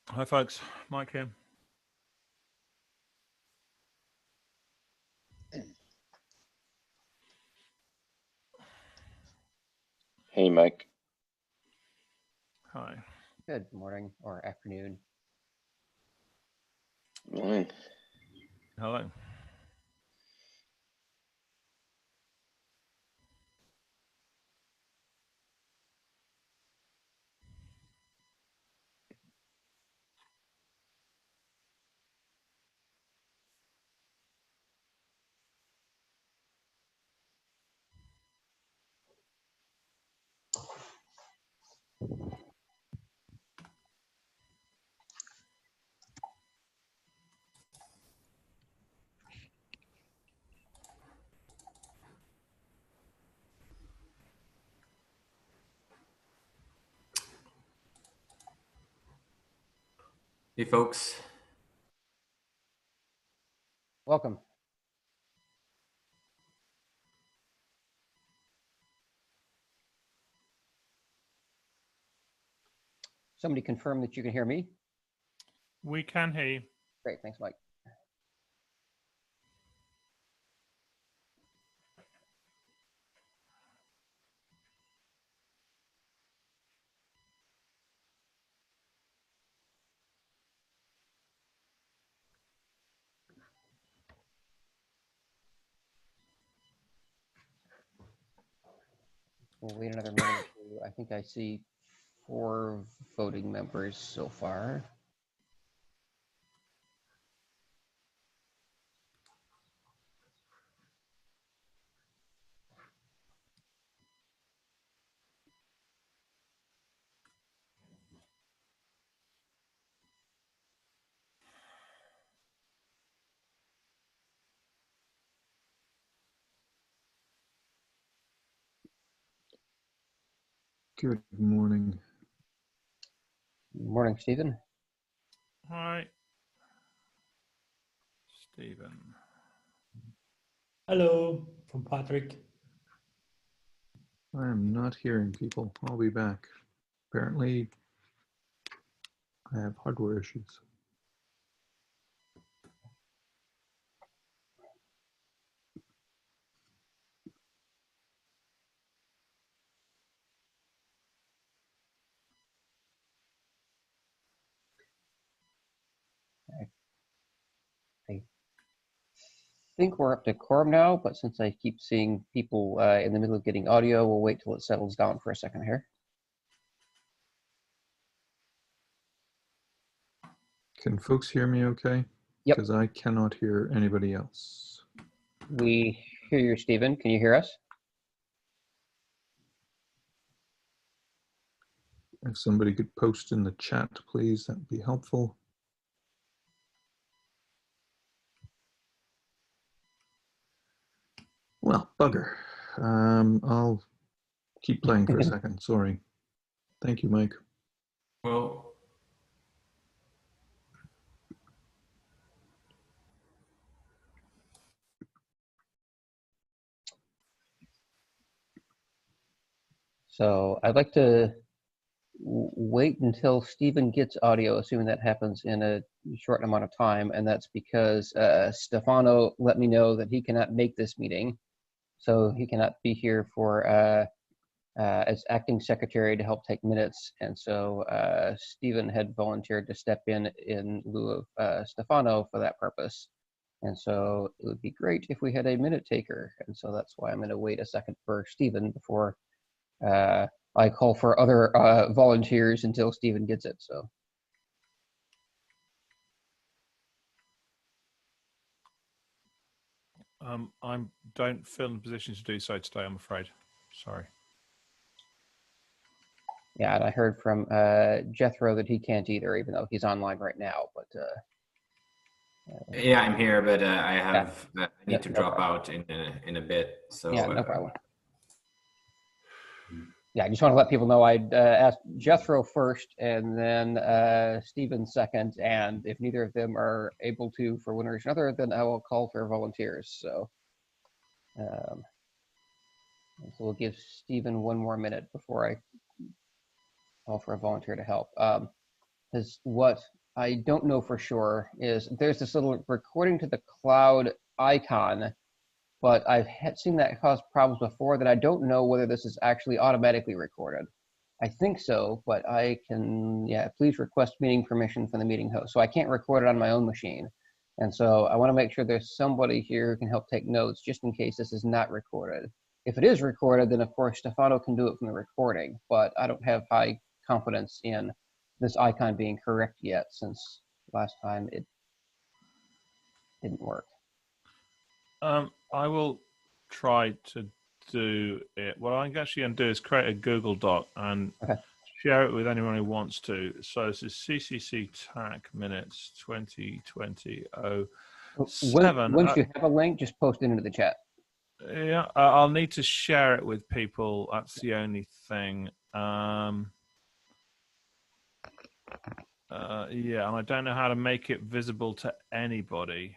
Hi folks, Mike here. Hey, Mike. Hi. Good morning or afternoon. Morning. Hello. Hey folks. Welcome. Somebody confirm that you can hear me. We can hear you. Great, thanks, Mike. We'll wait another minute or two. I think I see 4 voting members so far. Good morning. Morning, Stephen. Hi. Stephen. Hello, from Patrick. I am not hearing people. I'll be back. Apparently, I have hardware issues. I think we're up to quorum now, but since I keep seeing people in the middle of getting audio, we'll wait till it settles down for a second here. Can folks hear me okay? Yep. Because I cannot hear anybody else. We hear you, Stephen. Can you hear us? If somebody could post in the chat, please, that'd be helpful. Well, bugger. I'll keep playing for a second. Sorry. Thank you, Mike. Well, So I'd like to wait until Stephen gets audio, assuming that happens in a short amount of time, and that's because Stefano let me know that he cannot make this meeting, so he cannot be here for as acting secretary to help take minutes, and so Stephen had volunteered to step in lieu of Stefano for that purpose. And so it would be great if we had a minute taker, and so that's why I'm going to wait a second for Stephen before I call for other volunteers until Stephen gets it. So. I don't feel in a position to do so today, I'm afraid. Sorry. Yeah, and I heard from Jethro that he can't either, even though he's online right now. But yeah, I'm here, but I need to no drop problem. out in a bit. So yeah, no problem. Yeah, I just want to let people know I'd asked Jethro first and then Stephen second, and if neither of them are able to for one reason or another, then I will call for volunteers. So, so we'll give Stephen one more minute before I call for a volunteer to help. What I don't know for sure is there's this little recording to the cloud icon, but I've seen that cause problems before that I don't know whether this is actually automatically recorded. I think so, but I can, yeah, please request meeting permission from the meeting host. So I can't record it on my own machine. And so I want to make sure there's somebody here who can help take notes just in case this is not recorded. If it is recorded, then of course Stefano can do it from the recording, but I don't have high confidence in this icon being correct yet since last time it didn't work. I will try to do it. What I'm actually going to do is create a Google Doc and share it with anyone who wants to. So this is CCC TAC minutes 2020-07. Once you have a link, just post it into the chat. Yeah, I'll need to share it with people. That's the only thing. Yeah, and I don't know how to make it visible to anybody.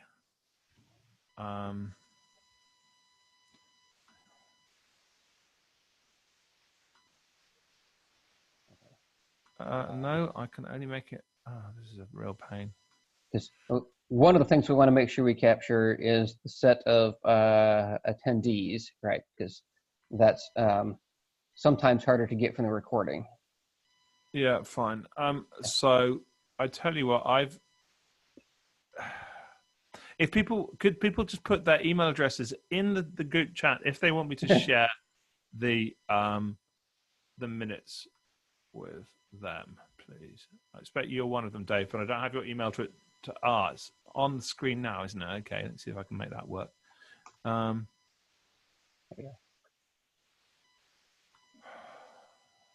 No, I can only make it. Oh, this is a real pain. Because one of the things we want to make sure we capture is the set of attendees, right? Because that's sometimes harder to get from the recording. Yeah, fine. So I tell you what, if people just put their email addresses in the group chat if they want me to share the minutes with them, please. I expect you're one of them, Dave, but I don't have your email to ours. On the screen now, isn't it? Okay, let's see if I can make that work. Yeah.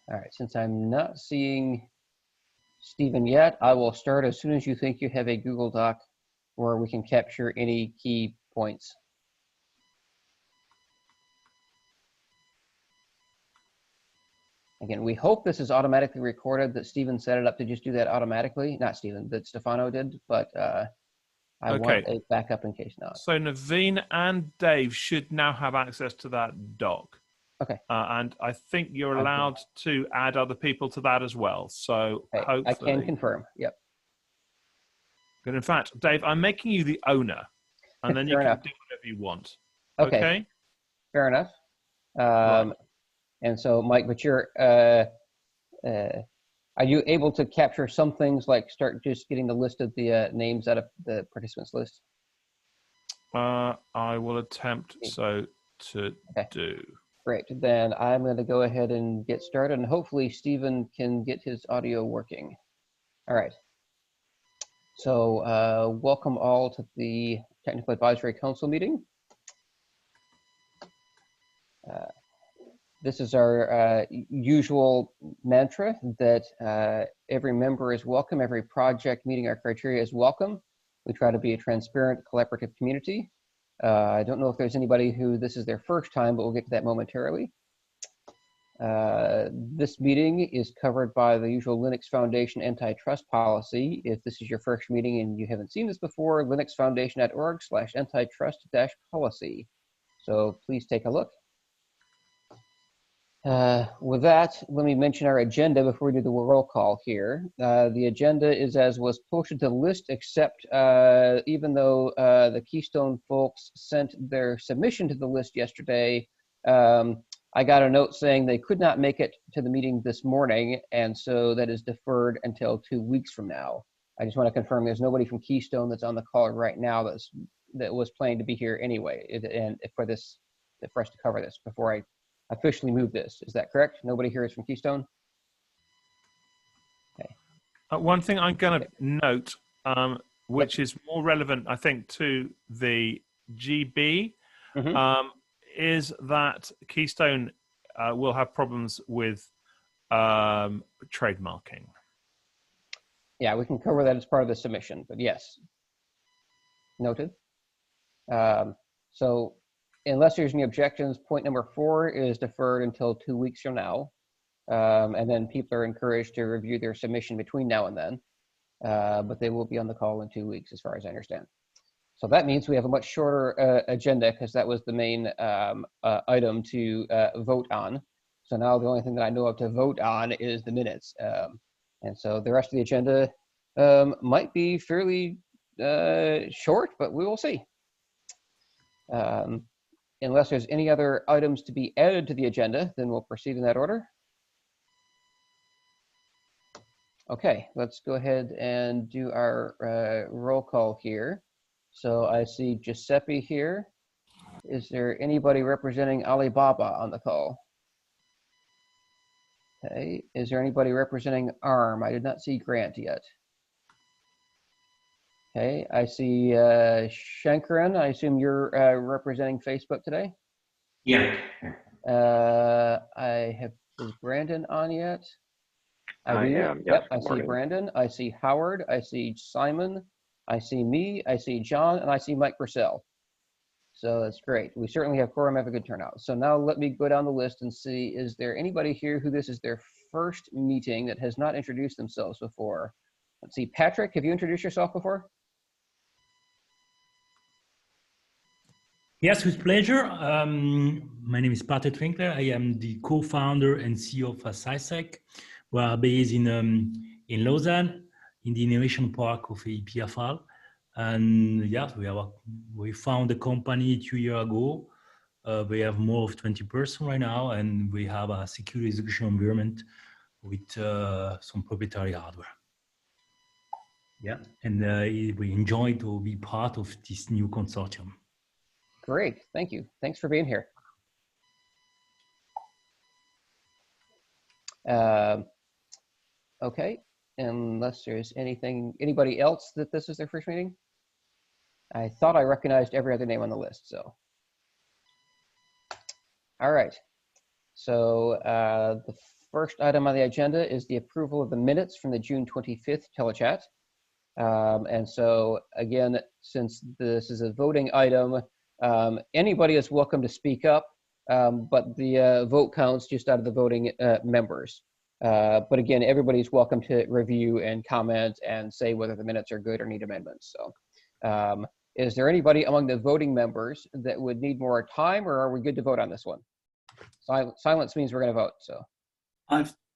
All right, since I'm not seeing Stephen yet, I will start as soon as you think you have a Google Doc where we can capture any key points. Again, we hope this is automatically recorded, that Stephen set it up to just do that automatically. Not Stephen, that Stefano did, but I want a backup in case not. So Naveen and Dave should now have access to that doc. Okay. And I think you're allowed to add other people to that as well. So hopefully. I can confirm, yep. But in fact, Dave, I'm making you the owner, and then you can do whatever you want. Okay? Fair enough. Right. And so, Mike, but you're, are you able to capture some things like start just getting the list of the names out of the participants list? I will attempt so to do. Great. Then I'm going to go ahead and get started, and hopefully Stephen can get his audio working. All right. So welcome all to the Technical Advisory Council meeting. This is our usual mantra that every member is welcome, every project meeting our criteria is welcome. We try to be a transparent, collaborative community. I don't know if there's anybody who this is their first time, but we'll get to that momentarily. This meeting is covered by the usual Linux Foundation antitrust policy. If this is your first meeting and you haven't seen this before, linuxfoundation.org/antitrust-policy. So please take a look. With that, let me mention our agenda before we do the roll call here. The agenda is as was posted to the list, except even though the Keystone folks sent their submission to the list yesterday, I got a note saying they could not make it to the meeting this morning, and so that is deferred until 2 weeks from now. I just want to confirm there's nobody from Keystone that's on the call right now that was planning to be here anyway, and for us to cover this before I officially move this. Is that correct? Nobody here is from Keystone? Okay. One thing I'm going to note, which is more relevant, I think, to the GB, is that Keystone will have problems with trademarking. Yeah, we can cover that as part of the submission, but yes. Noted. So unless there's any objections, point number 4 is deferred until 2 weeks from now. And then people are encouraged to review their submission between now and then. But they will be on the call in 2 weeks, as far as I understand. So that means we have a much shorter agenda, because that was the main item to vote on. So now the only thing that I know of to vote on is the minutes. And so the rest of the agenda might be fairly short, but we will see. Unless there's any other items to be added to the agenda, then we'll proceed in that order. Okay, let's go ahead and do our roll call here. So I see Giuseppe here. Is there anybody representing Alibaba on the call? Okay, is there anybody representing ARM? I did not see Grant yet. Okay, I see Shankaran. I assume you're representing Facebook today? Yeah. Is Brandon on yet? I do. am, yes, Yep, I good see morning. Brandon. I see Howard. I see Simon. I see me. I see John, and I see Mike Purcell. So that's great. We certainly have quorum, have a good turnout. So now let me go down the list and see, is there anybody here who this is their first meeting that has not introduced themselves before? Let's see, Patrick, have you introduced yourself before? Yes, with pleasure. My name is Patrick Winkler. I am the co-founder and CEO of CCC. We are based in Lausanne, in the innovation park of EPFL. And yeah, we found the company 2 years ago. We have more of 20 persons right now, and we have a secure execution environment with some proprietary hardware. Yeah, and we enjoy to be part of this new consortium. Great, thank you. Thanks for being here. Okay, unless there's anybody else that this is their first meeting? I thought I recognized every other name on the list, so. All right, so the first item on the agenda is the approval of the minutes from the June 25th telechat. And so again, since this is a voting item, anybody is welcome to speak up, but the vote counts just out of the voting members. But again, everybody's welcome to review and comment and say whether the minutes are good or need amendments. So is there anybody among the voting members that would need more time, or are we good to vote on this one? Silence means we're going to vote. So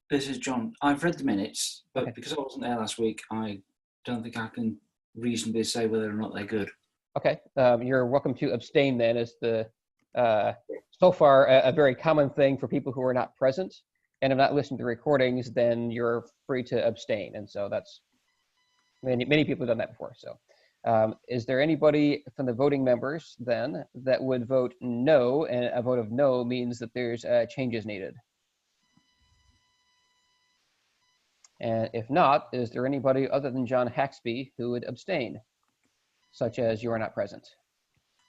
this is John. I've read the minutes, but okay. Because I wasn't there last week, I don't think I can reasonably say whether or not they're good. Okay, you're welcome to abstain then, as the so far a very common thing for people who are not present and have not listened to the recordings. Then you're free to abstain, and so that's many people have done that before. So is there anybody from the voting members then that would vote no? And a vote of no means that there's changes needed. And if not, is there anybody other than John Haxby who would abstain, such as you are not present?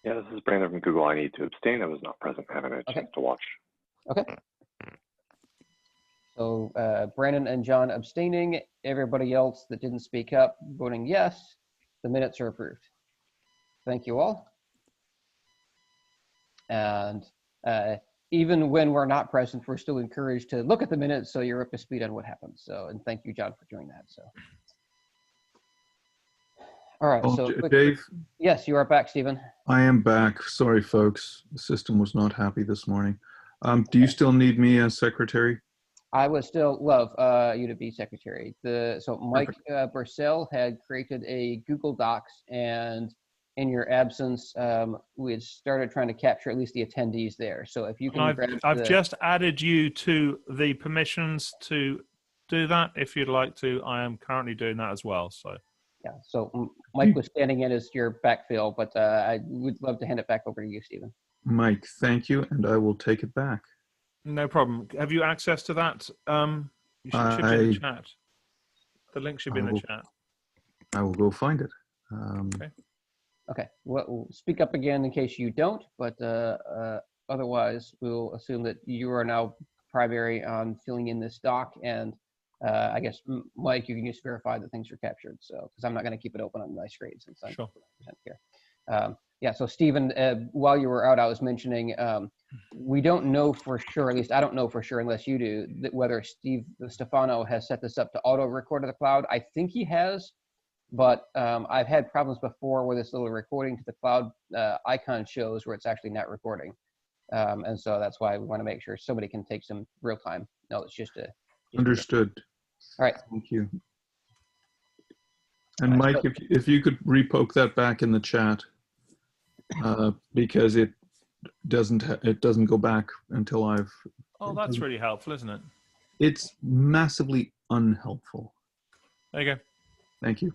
Yeah, this is Brandon from Google. I need to abstain. I was not present, having a chance to watch. Okay. So Brandon and John abstaining, everybody else that didn't speak up voting yes. The minutes are approved. Thank you all. And even when we're not present, we're still encouraged to look at the minutes so you're up to speed on what happened. So, and thank you, John, for doing that. So, all right. Oh, So, Dave? Yes, you are back, Stephen. I am back. Sorry, folks. The system was not happy this morning. Do you still need me as secretary? I would still love you to be secretary. So Mike Purcell had created a Google Docs, and in your absence, we had started trying to capture at least the attendees there. So if you can I've just added you to the permissions to do that. If you'd like to, I am currently doing that as well. So yeah, so Mike was standing in as your backfill, but I would love to hand it back over to you, Stephen. Mike, thank you, and I will take it back. no problem. Have you access to that? You should be in the chat. The link should be in the chat. I will go find it. Okay. Okay. Well, we'll speak up again in case you don't, but otherwise we'll assume that you are now primary on filling in this doc, and I guess Mike, you can just verify that things are captured. So, because I'm not going to keep it open on my screen since I'm sure. here. Yeah. So, Stephen, while you were out, I was mentioning we don't know for sure. At least I don't know for sure, unless you do, that whether Stefano has set this up to auto record to the cloud. I think he has. But I've had problems before where this little recording to the cloud icon shows where it's actually not recording. And so that's why we want to make sure somebody can take some real time. No, it's just a... Understood. All right. Thank you. And Mike, if you could repoke that back in the chat, because it doesn't go back until I've. Oh, that's really helpful, isn't it? It's massively unhelpful. There you go. Thank you.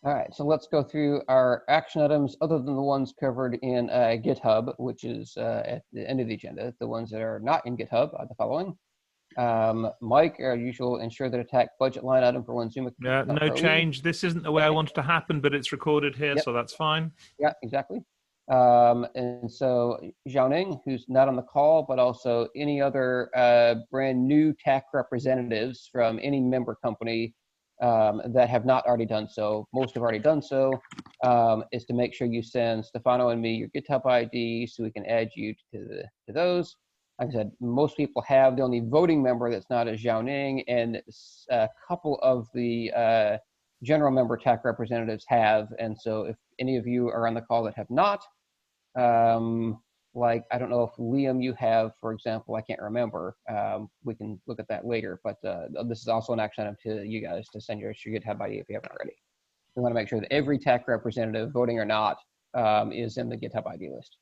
All right, so let's go through our action items other than the ones covered in GitHub, which is at the end of the agenda. The ones that are not in GitHub are the following. Mike, our usual ensure that attack budget line item for one Zoom. No change. This isn't the way I want it to happen, but it's recorded here, so that's fine. Yeah, exactly. And so Xiaoning, who's not on the call, but also any other brand new TAC representatives from any member company that have not already done so, most have already done so, is to make sure you send Stefano and me your GitHub ID so we can add you to those. Like I said, most people have. The only voting member that's not is Xiaoning, and a couple of the general member TAC representatives have. And so if any of you are on the call that have not, like, I don't know if Liam you have, for example, I can't remember. We can look at that later, but this is also an action item to you guys to send your GitHub ID if you haven't already. We want to make sure that every TAC representative, voting or not, is in the GitHub ID list.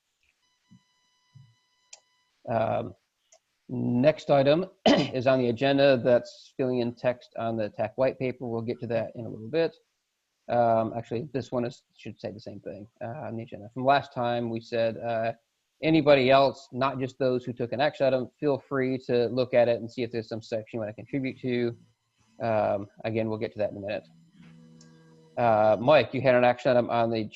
Next item is on the agenda. That's filling in text on the TAC white paper. We'll get to that in a little bit. Actually, this one should say the same thing on the agenda. From last time, we said anybody else, not just those who took an action item, feel free to look at it and see if there's some section you want to contribute to. Again, we'll get to that in a minute. Mike, you had an action item on the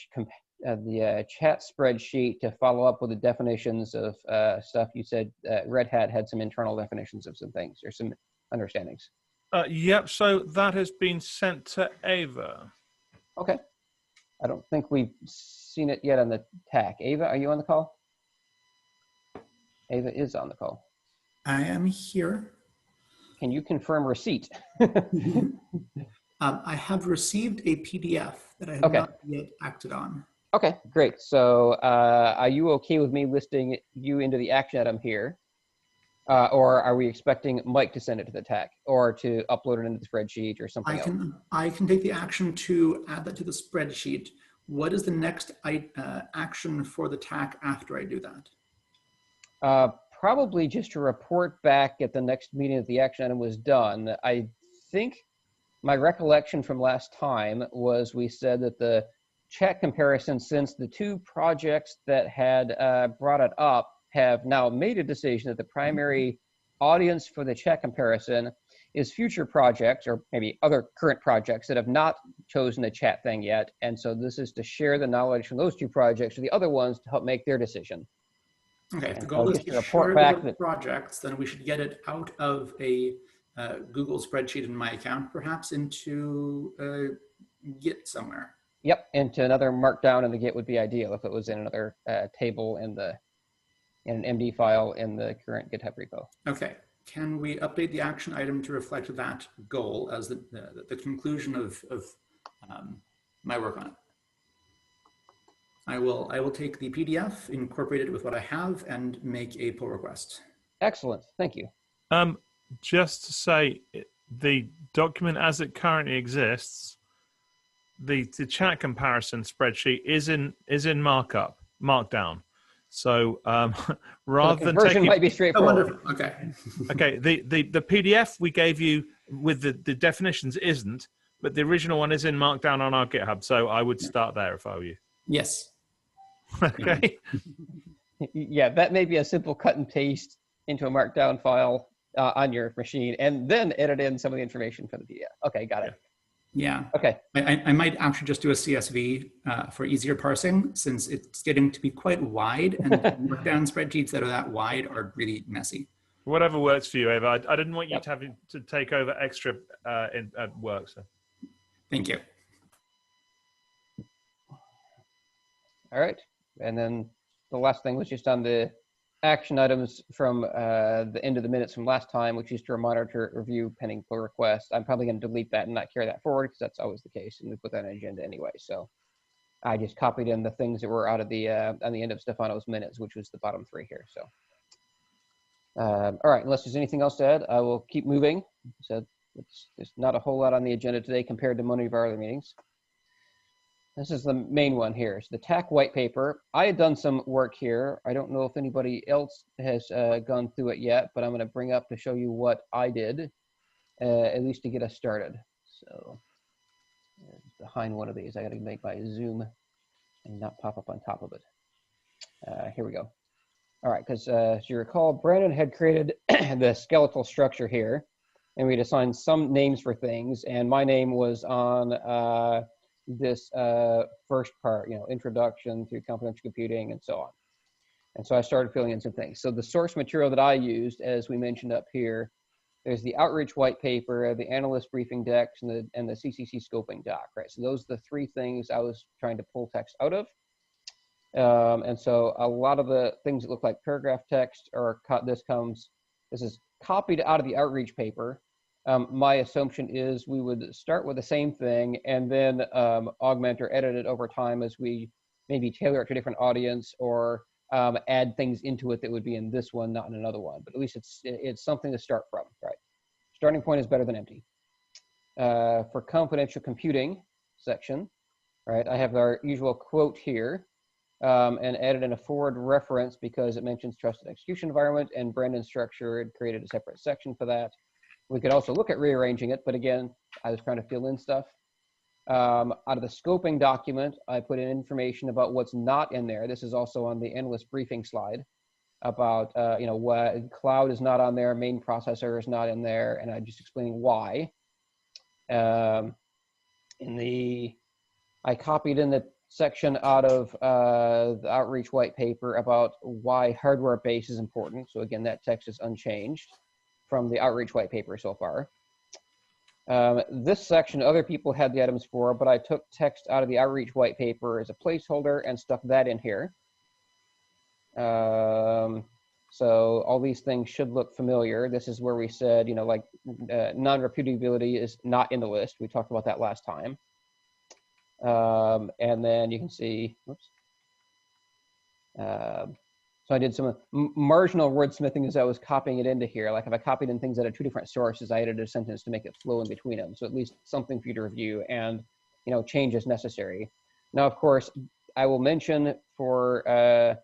chat spreadsheet to follow up with the definitions of stuff. You said Red Hat had some internal definitions of some things or some understandings. Yep, so that has been sent to Ava. Okay. I don't think we've seen it yet on the TAC. Ava, are you on the call? Ava is on the call. I am here. Can you confirm receipt? I have received a PDF that I have not yet acted on. Okay, great. So are you okay with me listing you into the action item here? Or are we expecting Mike to send it to the TAC or to upload it into the spreadsheet or something else? I can take the action to add that to the spreadsheet. What is the next action for the TAC after I do that? Probably just to report back at the next meeting that the action item was done. I think my recollection from last time was we said that the chat comparison, since the two projects that had brought it up have now made a decision that the primary audience for the chat comparison is future projects or maybe other current projects that have not chosen the chat thing yet. And so this is to share the knowledge from those two projects to the other ones to help make their decision. Okay, if the goal is to share the projects, then we should get it out of a Google spreadsheet in my account, perhaps into Git somewhere. Yep, into another markdown in the Git would be ideal if it was in another table in an MD file in the current GitHub repo. Okay, can we update the action item to reflect that goal as the conclusion of my work on it? I will take the PDF, incorporate it with what I have, and make a pull request. Excellent, thank you. Just to say, the document as it currently exists, the chat comparison spreadsheet is in markdown. So rather than taking, might be straightforward. Oh, okay. Okay. The PDF we gave you with the definitions isn't, but the original one is in markdown on our GitHub. So I would start there if I were you. Yes. Okay. Yeah, that may be a simple cut and paste into a markdown file on your machine, and then edit in some of the information for the PDF. Okay, got it. Yeah. Okay. I might actually just do a CSV for easier parsing, since it's getting to be quite wide, and markdown spreadsheets that are that wide are really messy. Whatever works for you, Ava. I didn't want you to have to take over extra work. So. Thank you. All right. And then the last thing was just on the action items from the end of the minutes from last time, which is to monitor review pending pull request. I'm probably going to delete that and not carry that forward because that's always the case, and we put that on the agenda anyway. So I just copied in the things that were out of the on the end of Stefano's minutes, which was the bottom three here. So all right, unless there's anything else to add, I will keep moving. So there's not a whole lot on the agenda today compared to many of our other meetings. This is the main one here. So the TAC white paper. I had done some work here. I don't know if anybody else has gone through it yet, but I'm going to bring up to show you what I did, at least to get us started. So behind one of these, I got to make my zoom and not pop up on top of it. Here we go. All right, because as you recall, Brandon had created the skeletal structure here, and we'd assigned some names for things, and my name was on this first part, introduction to confidential computing and so on. And so I started filling in some things. So the source material that I used, as we mentioned up here, there's the outreach white paper, the analyst briefing decks, and the CCC scoping doc, right? So those are the three things I was trying to pull text out of. And so a lot of the things that look like paragraph text are this is copied out of the outreach paper. My assumption is we would start with the same thing and then augment or edit it over time as we maybe tailor it to a different audience or add things into it that would be in this one, not in another one. But at least it's something to start from, right? Starting point is better than empty. For confidential computing section, right, I have our usual quote here and added in a forward reference because it mentions trusted execution environment, and Brandon's structure had created a separate section for that. We could also look at rearranging it, but again, I was trying to fill in stuff. Out of the scoping document, I put in information about what's not in there. This is also on the analyst briefing slide about, what cloud is not on there, main processor is not in there, and I'm just explaining why. I copied in the section out of the outreach white paper about why hardware base is important. So again, that text is unchanged from the outreach white paper so far. This section, other people had the items for, but I took text out of the outreach white paper as a placeholder and stuck that in here. So all these things should look familiar. This is where we said, non-repudiability is not in the list. We talked about that last time. And then you can see, whoops. So I did some marginal wordsmithing as I was copying it into here. Like if I copied in things out of two different sources, I edited a sentence to make it flow in between them. So at least something for you to review and, change as necessary. Now, of course, I will mention for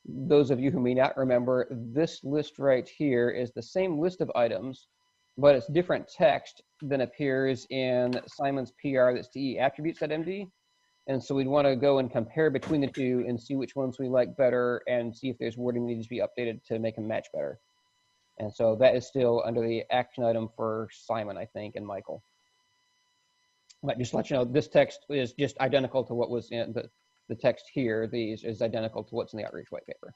those of you who may not remember, this list right here is the same list of items, but it's different text than appears in Simon's PR that's DE attributes.md. And so we'd want to go and compare between the two and see which ones we like better and see if there's wording that needs to be updated to make them match better. And so that is still under the action item for Simon, I think, and Michael. But just to let you know, this text is just identical to what was in the text here. These is identical to what's in the outreach white paper.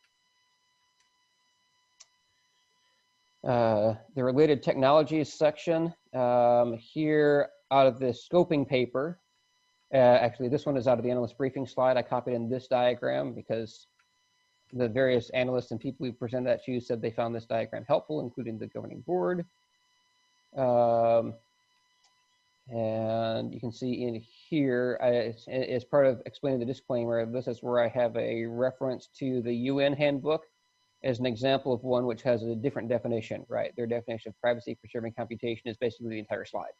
The related technologies section here out of the scoping paper. Actually, this one is out of the analyst briefing slide. I copied in this diagram because the various analysts and people we presented that to said they found this diagram helpful, including the governing board. And you can see in here, as part of explaining the disclaimer, this is where I have a reference to the UN handbook as an example of one which has a different definition, right? Their definition of privacy preserving computation is basically the entire slide,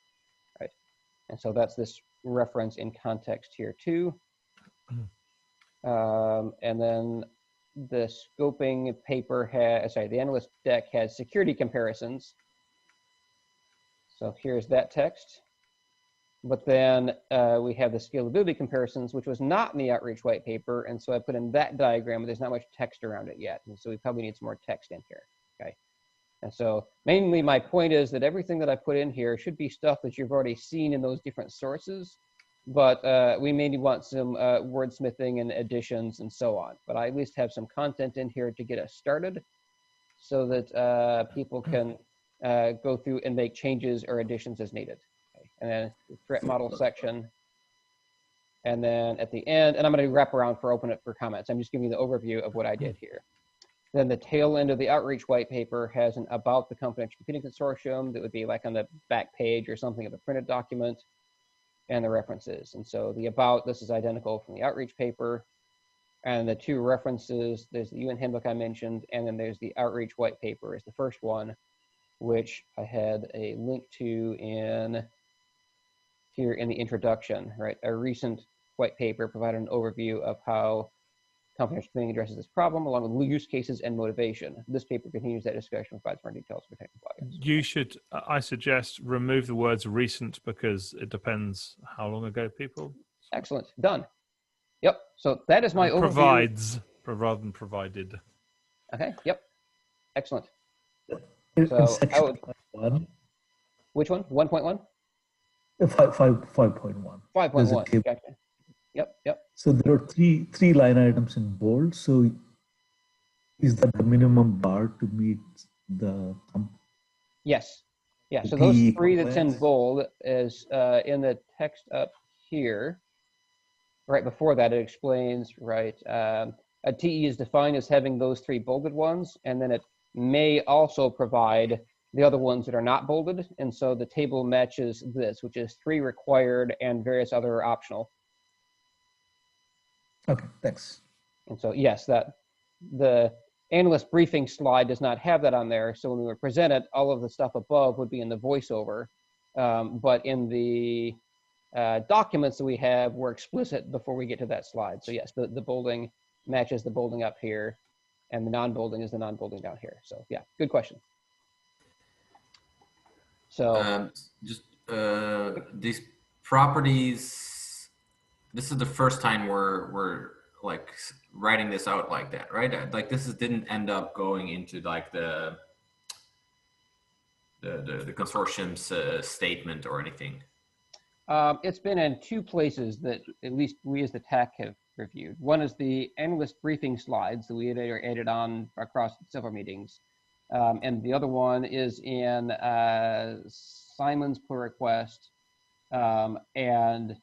right? And so that's this reference in context here too. And then the scoping paper the analyst deck has security comparisons. So here's that text. But then we have the scalability comparisons, which was not in the outreach white paper. And so I put in that diagram, but there's not much text around it yet. And so we probably need some more text in here, okay? And so mainly my point is that everything that I put in here should be stuff that you've already seen in those different sources, but we maybe want some wordsmithing and additions and so on. But I at least have some content in here to get us started so that people can go through and make changes or additions as needed. Okay. And then the threat model section. And then at the end, and I'm going to wrap around for open it for comments. I'm just giving you the overview of what I did here. Then the tail end of the outreach white paper has an about the confidential computing consortium that would be like on the back page or something of a printed document and the references. And so the about, this is identical from the outreach paper. And the two references, there's the UN handbook I mentioned, and then there's the outreach white paper is the first one. which I had a link to here in the introduction, right? A recent white paper provided an overview of how comprehensive planning addresses this problem, along with use cases and motivation. This paper continues that discussion and provides more details for technical audience. You should, I suggest, remove the words recent because it depends how long ago people. Excellent, done. Yep, so that is my overview. Provides rather than provided. Okay, yep, excellent. In So section 1, which one? 1.1? 5.1. 5.1, gotcha. Yep. So there are three line items in bold. So is that the minimum bar to meet the Yes. Yeah, so the those PE three that's in compliance? bold is in the text up here. Right before that, it explains, right, a TE is defined as having those three bolded ones, and then it may also provide the other ones that are not bolded. And so the table matches this, which is 3 required and various other optional. Okay, thanks. And so, yes, that the analyst briefing slide does not have that on there. So when we would present it, all of the stuff above would be in the voiceover. But in the documents that we have, we're explicit before we get to that slide. So yes, the bolding matches the bolding up here, and the non-bolding is the non-bolding down here. So yeah, good question. So just these properties, this is the first time we're like writing this out like that, right? Like this didn't end up going into like the consortium's statement or anything. It's been in 2 places that at least we as the TAC have reviewed. One is the analyst briefing slides that we had added on across several meetings. And the other one is in Simon's pull request. And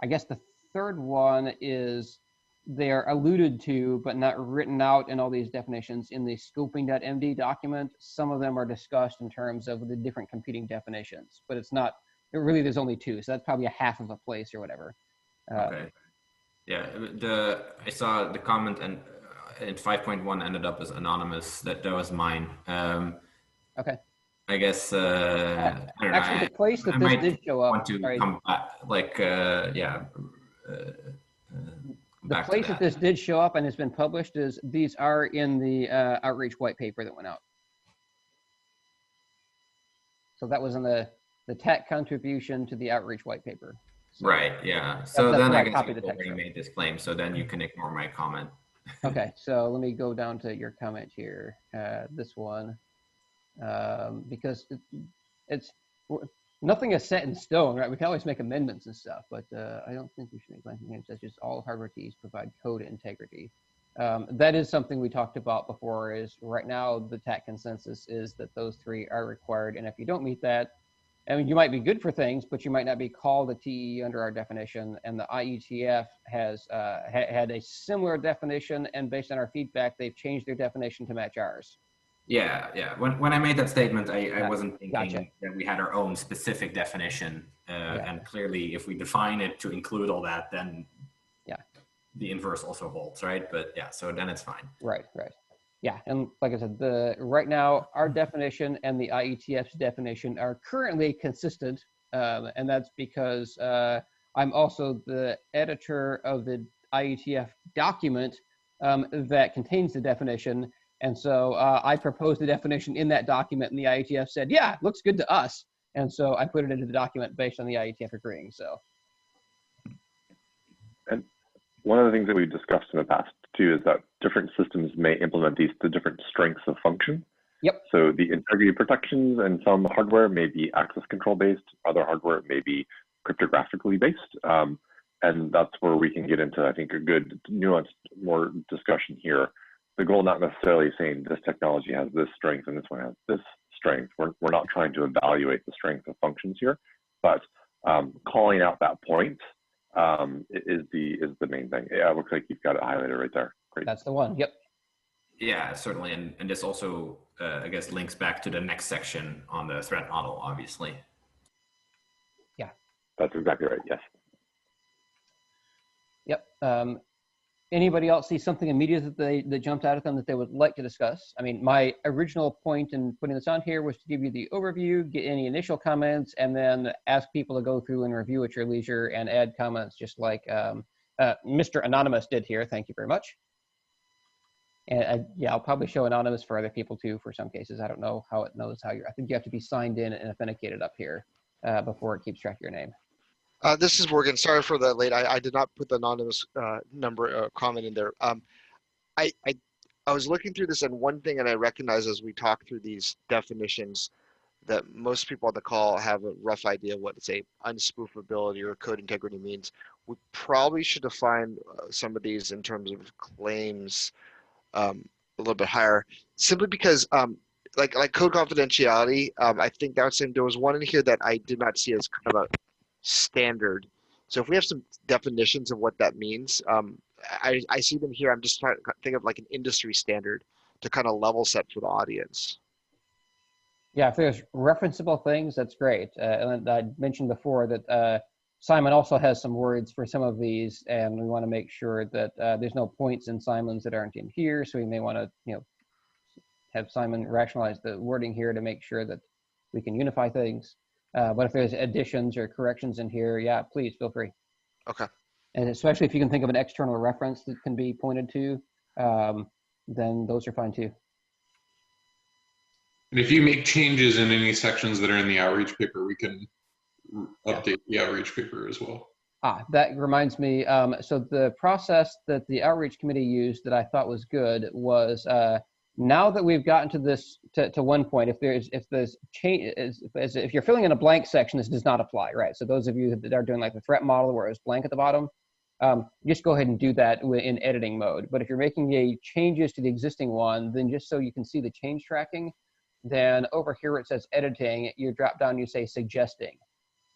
I guess the third one is they're alluded to, but not written out in all these definitions in the scoping.md document. Some of them are discussed in terms of the different competing definitions, but it's not, really there's only 2. So that's probably a half of a place or whatever. Okay. Yeah, I saw the comment and in 5.1 ended up as anonymous. That was mine. Okay. I guess I don't actually, know. the place that I this might did show up. want to come back, like the place that this did show up and has been published is these are in the outreach white paper that went out. So that was in the TAC contribution to the outreach white paper. So right. Yeah. So then I guess you already from. made this claim. So then you can ignore my comment. Okay. So let me go down to your comment here. This one, because it's nothing is set in stone, right? We can always make amendments and stuff, but I don't think we should make blanket claims such as all hardware TEs provide code integrity. That is something we talked about before. Is right now the TAC consensus is that those 3 are required, and if you don't meet that, I mean, you might be good for things, but you might not be called a TE under our definition. And the IETF has had a similar definition, and based on our feedback, they've changed their definition to match ours. Yeah, yeah. When I made that statement, I wasn't thinking Gotcha. that we had our own specific definition. And clearly, if we define it to include all that, then the inverse also holds, right? But yeah, so then it's fine. Right. Yeah, and like I said, right now our definition and the IETF's definition are currently consistent, and that's because I'm also the editor of the IETF document that contains the definition, and so I proposed the definition in that document, and the IETF said, "Yeah, it looks good to us," and so I put it into the document based on the IETF agreeing. So. And one of the things that we've discussed in the past too is that different systems may implement these to different strengths of function. Yep. So the integrity protections in some hardware may be access control based, other hardware may be cryptographically based. And that's where we can get into, I think, a good nuanced more discussion here. The goal not necessarily saying this technology has this strength and this one has this strength. We're not trying to evaluate the strength of functions here, but calling out that point is the main thing. Yeah, it looks like you've got it highlighted right there. Great. That's the one. Yep. Yeah, certainly. And this also, I guess, links back to the next section on the threat model, obviously. Yeah. That's exactly right. Yes. Yep. Anybody else see something immediate that jumped out at them that they would like to discuss? I mean, my original point in putting this on here was to give you the overview, get any initial comments, and then ask people to go through and review at your leisure and add comments, just like Mr. Anonymous did here. Thank you very much. And yeah, I'll probably show Anonymous for other people too, for some cases. I don't know how it knows how you're, I think you have to be signed in and authenticated up here before it keeps track of your name. This is Morgan. Sorry for the late. I did not put the anonymous number comment in there. I was looking through this, and one thing that I recognize as we talk through these definitions that most people on the call have a rough idea of what, say, unspoofability or code integrity means. We probably should define some of these in terms of claims a little bit higher, simply because like code confidentiality, I think that was saying there was one in here that I did not see as kind of a standard. So if we have some definitions of what that means, I see them here. I'm just trying to think of like an industry standard to kind of level set for the audience. Yeah, if there's referenceable things, that's great. And I mentioned before that Simon also has some words for some of these, and we want to make sure that there's no points in Simon's that aren't in here. So we may want to, have Simon rationalize the wording here to make sure that we can unify things. But if there's additions or corrections in here, yeah, please feel free. Okay. And especially if you can think of an external reference that can be pointed to, then those are fine too. And if you make changes in any sections that are in the outreach paper, we can update the outreach paper as well. That reminds me. So the process that the outreach committee used that I thought was good was now that we've gotten to this to one point, if there's change, if you're filling in a blank section, this does not apply, right? So those of you that are doing like the threat model where it's blank at the bottom, just go ahead and do that in editing mode. But if you're making changes to the existing one, then just so you can see the change tracking, then over here where it says editing, you drop down, you say suggesting.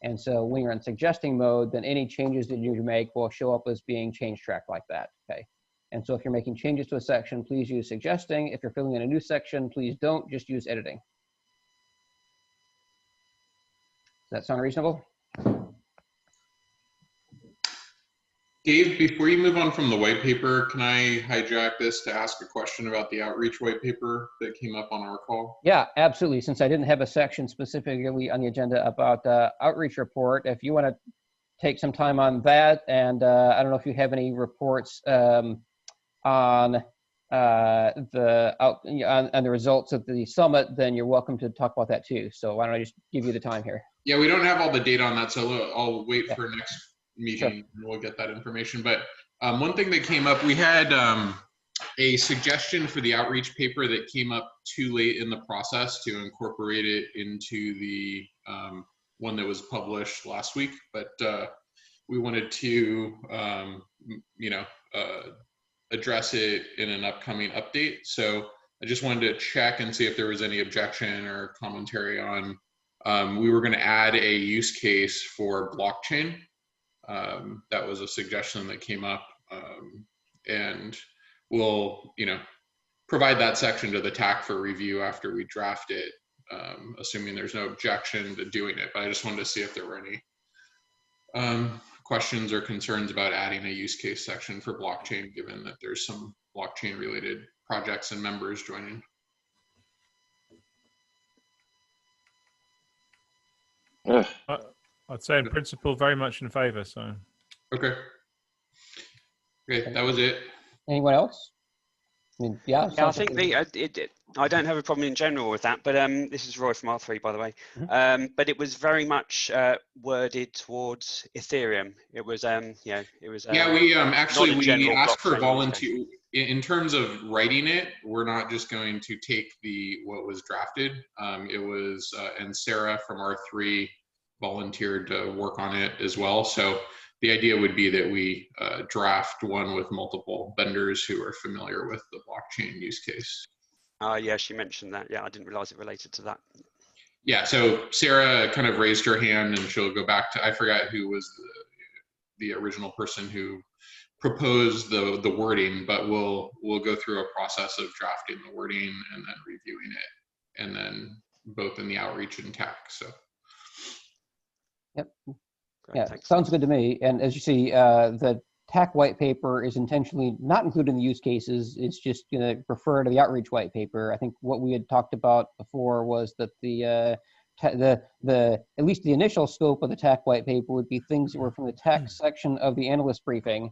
And so when you're in suggesting mode, then any changes that you make will show up as being change tracked like that, okay? And so if you're making changes to a section, please use suggesting. If you're filling in a new section, please don't, just use editing. Does that sound reasonable? Dave, before you move on from the white paper, can I hijack this to ask a question about the outreach white paper that came up on our call? Yeah, absolutely. Since I didn't have a section specifically on the agenda about outreach report, if you want to take some time on that, and I don't know if you have any reports on the results of the summit, then you're welcome to talk about that too. So why don't I just give you the time here? Yeah, we don't have all the data on that, so I'll wait for next meeting. Sure. And we'll get that information. But one thing that came up, we had a suggestion for the outreach paper that came up too late in the process to incorporate it into the one that was published last week. But we wanted to, address it in an upcoming update. So I just wanted to check and see if there was any objection or commentary on, we were going to add a use case for blockchain. That was a suggestion that came up, and we'll, provide that section to the TAC for review after we draft it, assuming there's no objection to doing it. But I just wanted to see if there were any questions or concerns about adding a use case section for blockchain, given that there's some blockchain related projects and members joining. I'd say in principle, very much in favor. So. Okay. Okay, that was it. Anyone else? I mean, yeah, I think I don't have a problem in general with that, but this is Roy from R3, by the way. Mm-hmm. But it was very much worded towards Ethereum. It was, it was. Yeah, we actually we asked for volunteer in terms of writing it. We're not just going to take what was drafted. It was and Sarah from R3 volunteered to work on it as well. So the idea would be that we draft one with multiple vendors who are familiar with the blockchain use case. Yeah, she mentioned that. Yeah, I didn't realize it related to that. Yeah, so Sarah kind of raised her hand, and she'll go back to, I forgot who was the original person who proposed the wording, but we'll go through a process of drafting the wording and then reviewing it, and then both in the outreach and TAC. So. Yep. Great, yeah, thanks. sounds good to me. And as you see, the TAC white paper is intentionally not included in the use cases. It's just going to refer to the outreach white paper. I think what we had talked about before was that at least the initial scope of the TAC white paper would be things that were from the TAC section of the analyst briefing,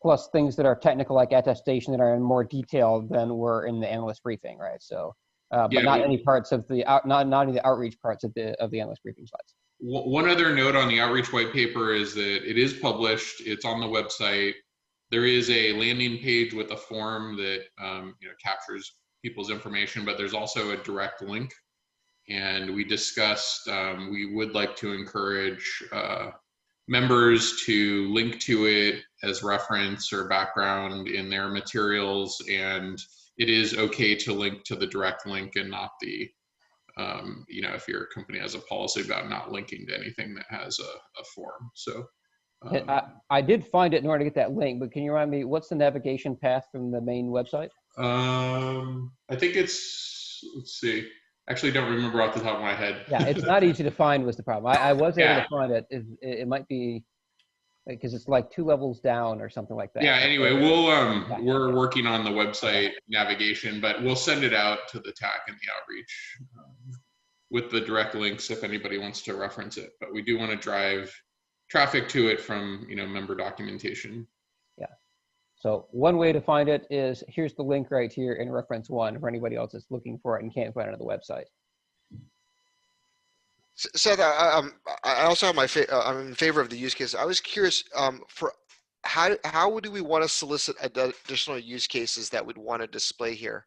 plus things that are technical like attestation that are in more detail than were in the analyst briefing, right? So, but not any parts of the not any of the outreach parts of the analyst briefing slides. One other note on the outreach white paper is that it is published. It's on the website. There is a landing page with a form that captures people's information, but there's also a direct link. And we discussed we would like to encourage members to link to it as reference or background in their materials, and it is okay to link to the direct link and not the if your company has a policy about not linking to anything that has a form. So I did find it in order to get that link, but can you remind me, what's the navigation path from the main website? I think it's, let's see, actually don't remember off the top of my head. Yeah, it's not easy to find was the problem. I was able to find it. It might be because it's like 2 levels down or something like that. Yeah, anyway, we're working on the website navigation, but we'll send it out to the TAC and the outreach with the direct links if anybody wants to reference it. But we do want to drive traffic to it from member documentation. Yeah. So one way to find it is here's the link right here in reference 1 for anybody else that's looking for it and can't find it on the website. Seth, I also have I'm in favor of the use case. I was curious for how do we want to solicit additional use cases that we'd want to display here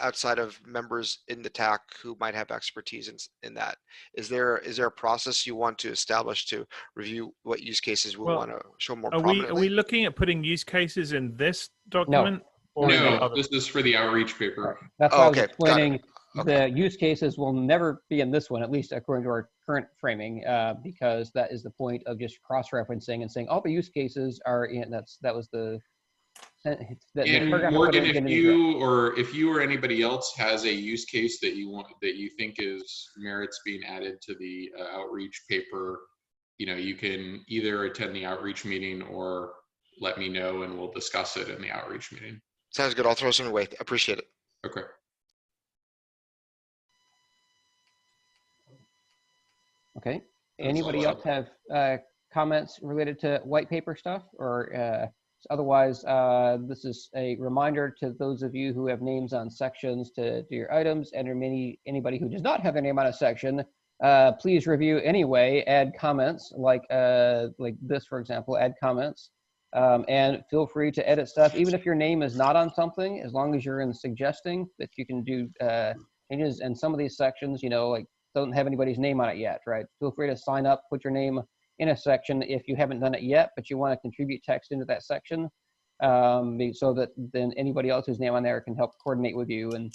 outside of members in the TAC who might have expertise in that? Is there a process you want to establish to review what use cases we want to show more prominently? Are we looking at putting use cases in this document? No, this is for the outreach paper. That's why I was explaining. The use cases will never be in this one, at least according to our current framing, because that is the point of just cross-referencing and saying all the use cases are in. That was the. Morgan, if you or anybody else has a use case that you think merits being added to the outreach paper, you can either attend the outreach meeting or let me know and we'll discuss it in the outreach meeting. Sounds good. I'll throw some away. Appreciate it. Okay. Okay. Anybody else have comments related to white paper stuff? Or otherwise, this is a reminder to those of you who have names on sections to do your items, and anybody who does not have their name on a section, please review anyway, add comments like this, for example, add comments. And feel free to edit stuff, even if your name is not on something, as long as you're in suggesting that you can do changes. And some of these sections, don't have anybody's name on it yet, right? Feel free to sign up, put your name in a section if you haven't done it yet, but you want to contribute text into that section so that then anybody else whose name on there can help coordinate with you and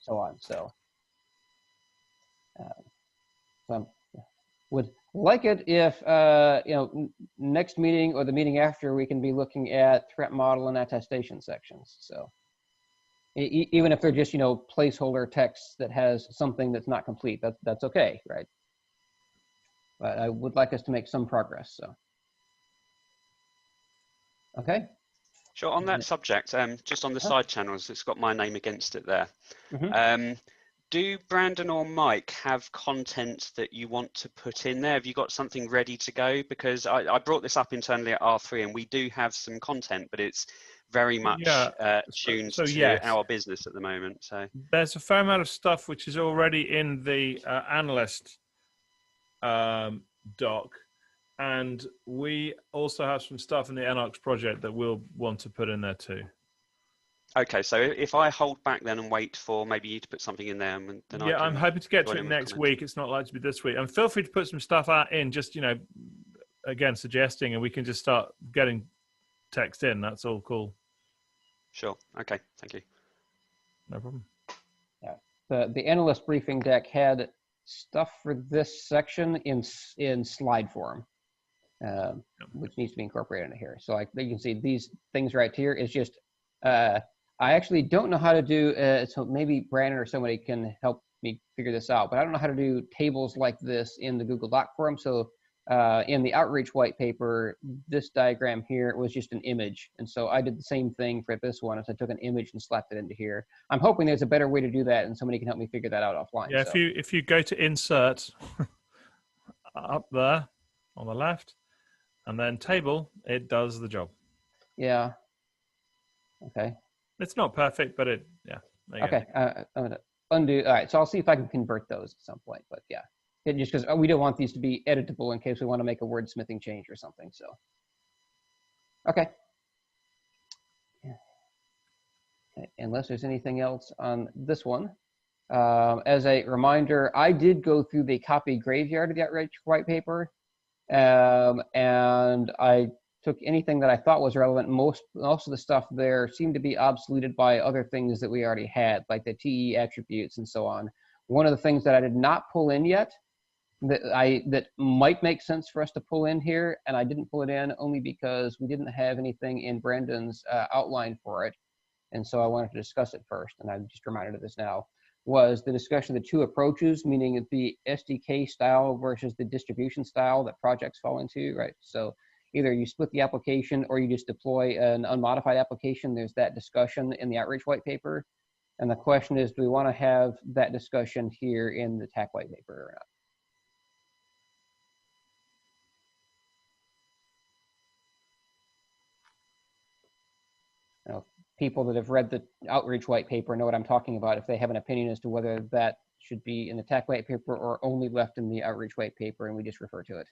so on. So would like it if next meeting or the meeting after we can be looking at threat model and attestation sections. So even if they're just placeholder text that has something that's not complete, that's okay, right? But I would like us to make some progress. So okay. Sure. On that subject, just on the side channels, it's got my name against it there. Mm-hmm. Do Brandon or Mike have content that you want to put in there? Have you got something ready to go? Because I brought this up internally at R3 and we do have some content, but it's very much tuned to our business at the moment. So there's a fair amount of stuff which is already in the analyst doc, and we also have some stuff in the NOx project that we'll want to put in there too. Okay, so if I hold back then and wait for maybe you to put something in there, then I'm hoping to get to it next week. It's not likely to be this week. And feel free to put some stuff out in, just again suggesting, and we can just start getting text in. That's all cool. Sure. Okay. Thank you. No problem. Yeah. The analyst briefing deck had stuff for this section in slide form, which needs to be incorporated into here. So like you can see these things right here is just. I actually don't know how to do, so maybe Brandon or somebody can help me figure this out, but I don't know how to do tables like this in the Google Doc form. So in the outreach white paper, this diagram here was just an image. And so I did the same thing for this one, as I took an image and slapped it into here. I'm hoping there's a better way to do that, and somebody can help me figure that out offline. Yeah, so. if you go to insert up there on the left, and then table, it does the job. Yeah. Okay. It's not perfect, but it, yeah. Okay. I'm gonna undo. All right. So I'll see if I can convert those at some point. But yeah, just because we don't want these to be editable in case we want to make a wordsmithing change or something. So. Okay. Okay. Unless there's anything else on this one. As a reminder, I did go through the copy graveyard of the outreach white paper, and I took anything that I thought was relevant. Most of the stuff there seemed to be obsoleted by other things that we already had, like the TE attributes and so on. One of the things that I did not pull in yet, that might make sense for us to pull in here, and I didn't pull it in only because we didn't have anything in Brandon's outline for it, and so I wanted to discuss it first, and I'm just reminded of this now, was the discussion of the two approaches, meaning the SDK style versus the distribution style that projects fall into, right? So either you split the application or you just deploy an unmodified application. There's that discussion in the outreach white paper. And the question is, do we want to have that discussion here in the TAC white paper or not? People that have read the outreach white paper know what I'm talking about if they have an opinion as to whether that should be in the TAC white paper or only left in the outreach white paper and we just refer to it.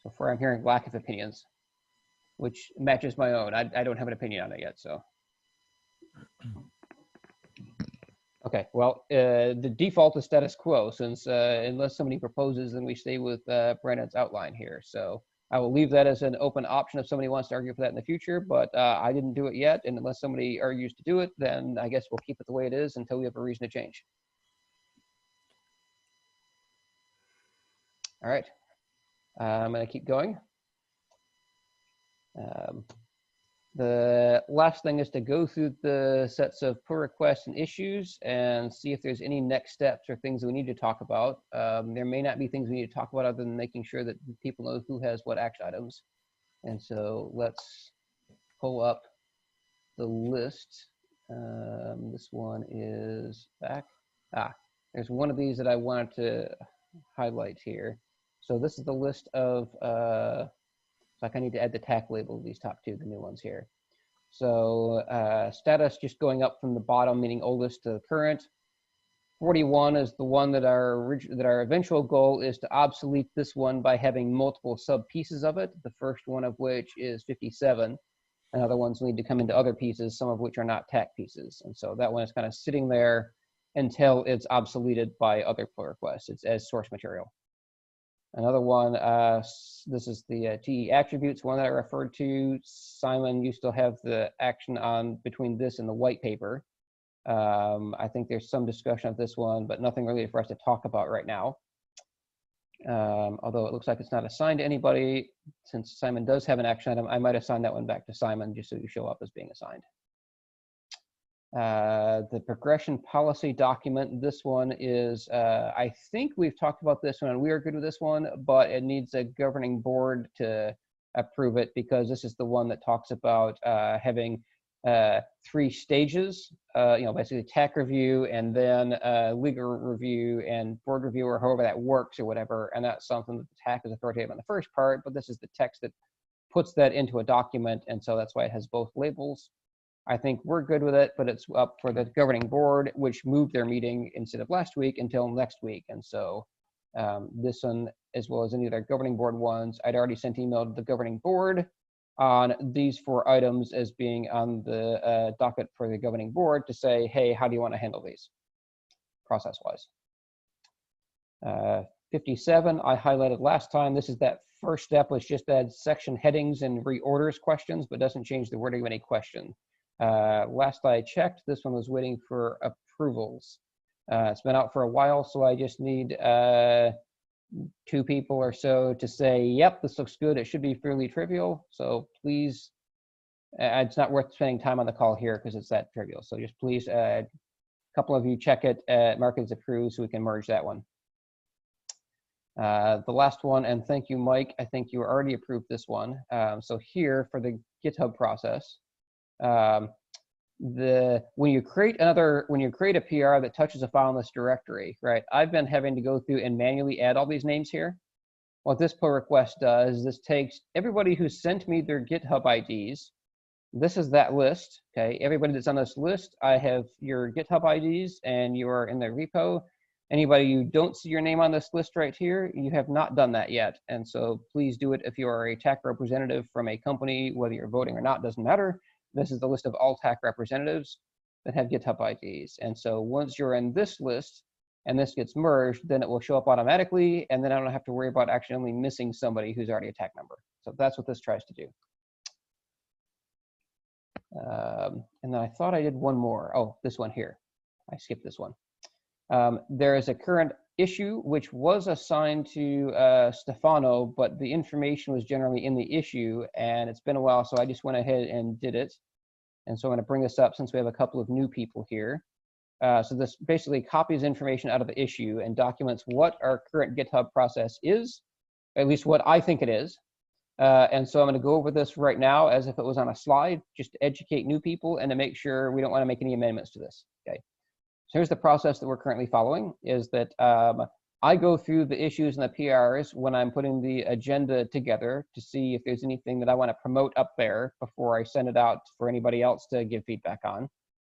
So far I'm hearing lack of opinions, which matches my own. I don't have an opinion on it yet, so. Okay, well, the default is status quo, since unless somebody proposes, then we stay with Brandon's outline here. So I will leave that as an open option if somebody wants to argue for that in the future, but I didn't do it yet, and unless somebody argues to do it, then I guess we'll keep it the way it is until we have a reason to change. All right, I'm gonna keep going. The last thing is to go through the sets of pull requests and issues and see if there's any next steps or things we need to talk about. There may not be things we need to talk about other than making sure that people know who has what action items. And so let's pull up the list. This one is back. There's one of these that I wanted to highlight here. So this is the list of so I need to add the TAC label to these top two, the new ones here. So status just going up from the bottom, meaning oldest to current. 41 is the one that our eventual goal is to obsolete this one by having multiple sub pieces of it. The first one of which is 57, and other ones need to come into other pieces, some of which are not TAC pieces. And so that one is kind of sitting there until it's obsoleted by other pull requests. It's as source material. Another one, this is the TE attributes one that I referred to. Simon, you still have the action on between this and the white paper. I think there's some discussion of this one, but nothing really for us to talk about right now. Although it looks like it's not assigned to anybody, since Simon does have an action item, I might assign that one back to Simon just so you show up as being assigned. The progression policy document, this one is, I think we've talked about this one and we are good with this one, but it needs a governing board to approve it because this is the one that talks about having 3 stages, basically TAC review and then legal review and board review or however that works or whatever. And that's something that the TAC is authoritative on the first part, but this is the text that puts that into a document. And so that's why it has both labels. I think we're good with it, but it's up for the governing board, which moved their meeting instead of last week until next week. And so this one, as well as any other governing board ones, I'd already sent email to the governing board on these 4 items as being on the docket for the governing board to say, hey, how do you want to handle these process-wise? 57, I highlighted last time. This is that first step, which just adds section headings and reorders questions, but doesn't change the wording of any question. Last I checked, this one was waiting for approvals. It's been out for a while, so I just need 2 people or so to say, yep, this looks good. It should be fairly trivial. So please, it's not worth spending time on the call here because it's that trivial. So just please couple of you check it, mark it as approved so we can merge that one. The last one, and thank you, Mike. I think you already approved this one. So here for the GitHub process, when you create a PR that touches a file in this directory, right? I've been having to go through and manually add all these names here. What this pull request does is this takes everybody who sent me their GitHub IDs. This is that list, okay? Everybody that's on this list, I have your GitHub IDs and you are in the repo. Anybody you don't see your name on this list right here, you have not done that yet. And so please do it if you are a TAC representative from a company, whether you're voting or not, doesn't matter. This is the list of all TAC representatives that have GitHub IDs. And so once you're in this list and this gets merged, then it will show up automatically. And then I don't have to worry about accidentally missing somebody who's already a TAC member. So that's what this tries to do. And then I thought I did one more. Oh, this one here. I skipped this one. There is a current issue which was assigned to Stefano, but the information was generally in the issue, and it's been a while, so I just went ahead and did it. And so I'm going to bring this up since we have a couple of new people here. So this basically copies information out of the issue and documents what our current GitHub process is, at least what I think it is. And so I'm going to go over this right now as if it was on a slide, just to educate new people and to make sure we don't want to make any amendments to this. Okay. So here's the process that we're currently following, is that I go through the issues and the PRs when I'm putting the agenda together to see if there's anything that I want to promote up there before I send it out for anybody else to give feedback on,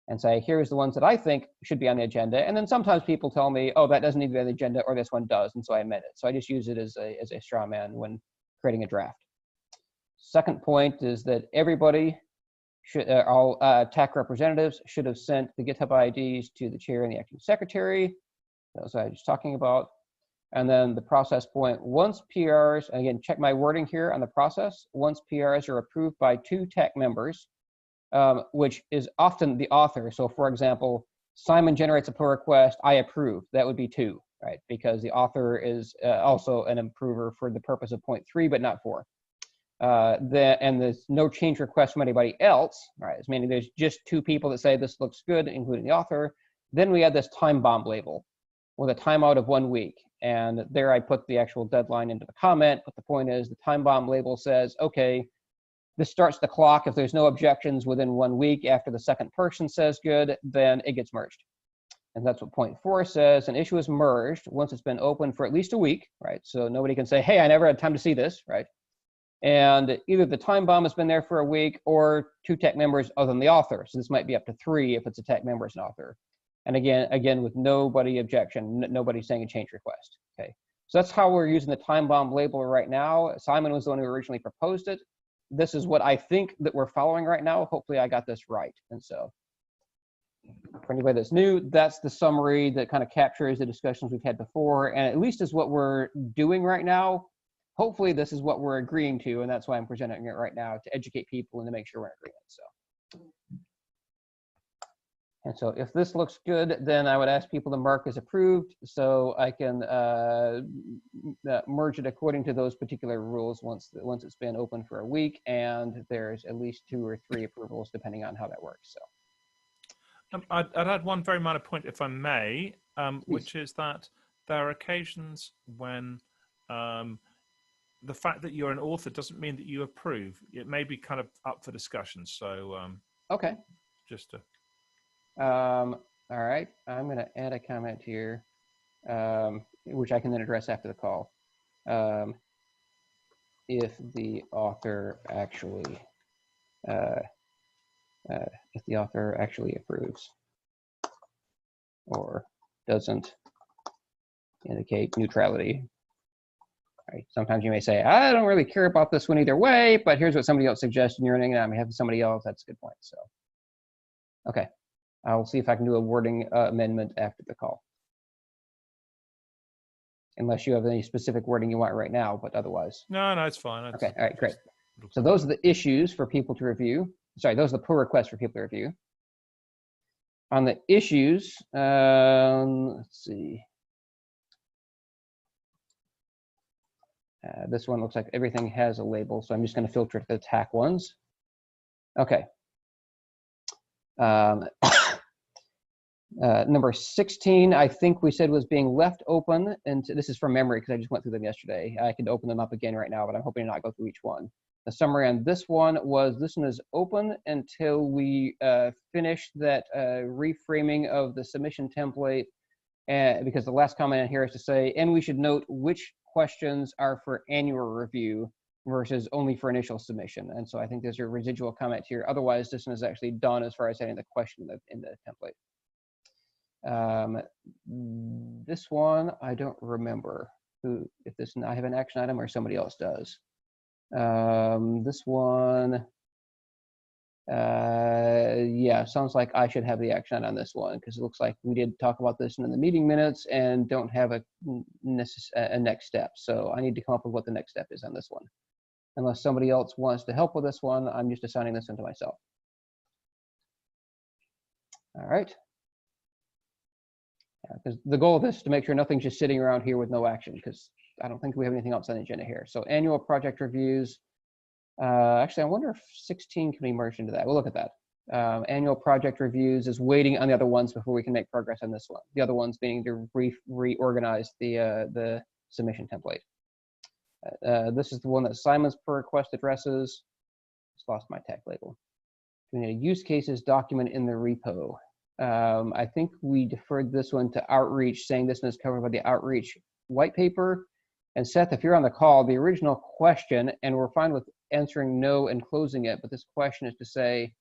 and say, here's the ones that I think should be on the agenda. And then sometimes people tell me, oh, that doesn't need to be on the agenda, or this one does, and so I amend it. So I just use it as a straw man when creating a draft. Second point is that everybody all TAC representatives should have sent the GitHub IDs to the chair and the acting secretary. That was what I was just talking about. And then the process point, once PRs, again, check my wording here on the process, once PRs are approved by 2 TAC members, which is often the author. So for example, Simon generates a pull request, I approve, that would be 2, right? Because the author is also an approver for the purpose of point 3, but not 4. And there's no change request from anybody else, right? It's meaning there's just 2 people that say this looks good, including the author. Then we add this time bomb label with a timeout of 1 week. And there I put the actual deadline into the comment, but the point is the time bomb label says, okay, this starts the clock. If there's no objections within 1 week after the second person says good, then it gets merged. And that's what point 4 says. An issue is merged once it's been open for at least a week, right? So nobody can say, hey, I never had time to see this, right? And either the time bomb has been there for a week or 2 TAC members other than the author. So this might be up to 3 if it's a TAC member as an author. And again, with nobody objection, nobody saying a change request. Okay, so that's how we're using the time bomb label right now. Simon was the one who originally proposed it. This is what I think that we're following right now. Hopefully I got this right. And so for anybody that's new, that's the summary that kind of captures the discussions we've had before, and at least is what we're doing right now. Hopefully this is what we're agreeing to, and that's why I'm presenting it right now, to educate people and to make sure we're in agreement. And so if this looks good, then I would ask people to mark as approved so I can merge it according to those particular rules once it's been open for a week and there's at least 2 or 3 approvals depending on how that works. So I'd add one very minor point, if I may, which is that there are occasions when the fact that you're an author doesn't mean that you approve. It may be kind of up for discussion. So okay, just to. All right, I'm going to add a comment here, which I can then address after the call. If the author actually, approves or doesn't indicate neutrality. Right. Sometimes you may say, I don't really care about this one either way, but here's what somebody else suggests, and you're running, and I'm having somebody else. That's a good point. So, okay. I'll see if I can do a wording amendment after the call. Unless you have any specific wording you want right now, but otherwise. No, it's fine. Okay, all right, great. So those are the issues for people to review. Sorry, those are the pull requests for people to review. On the issues, let's see. This one looks like everything has a label, so I'm just going to filter to the TAC ones. Okay. Number 16, I think we said was being left open, and this is from memory because I just went through them yesterday. I could open them up again right now, but I'm hoping to not go through each one. The summary on this one was this one is open until we finish that reframing of the submission template, because the last comment in here is to say, and we should note which questions are for annual review versus only for initial submission. And so I think there's a residual comment here. Otherwise, this one is actually done as far as setting the question in the template. This one, I don't remember if this, I have an action item or somebody else does. This one, yeah, sounds like I should have the action item on this one because it looks like we did talk about this in the meeting minutes and don't have a next step. So I need to come up with what the next step is on this one. Unless somebody else wants to help with this one, I'm just assigning this one to myself. All right. Because the goal of this is to make sure nothing's just sitting around here with no action, because I don't think we have anything else on the agenda here. So annual project reviews. Actually, I wonder if 16 can be merged into that. We'll look at that. Annual project reviews is waiting on the other ones before we can make progress on this one. The other ones being to reorganize the submission template. This is the one that Simon's per request addresses. Just lost my tag label. We need a use cases document in the repo. I think we deferred this one to outreach, saying this one is covered by the outreach white paper. And Seth, if you're on the call, the original question, and we're fine with answering no and closing it, but this question is to say,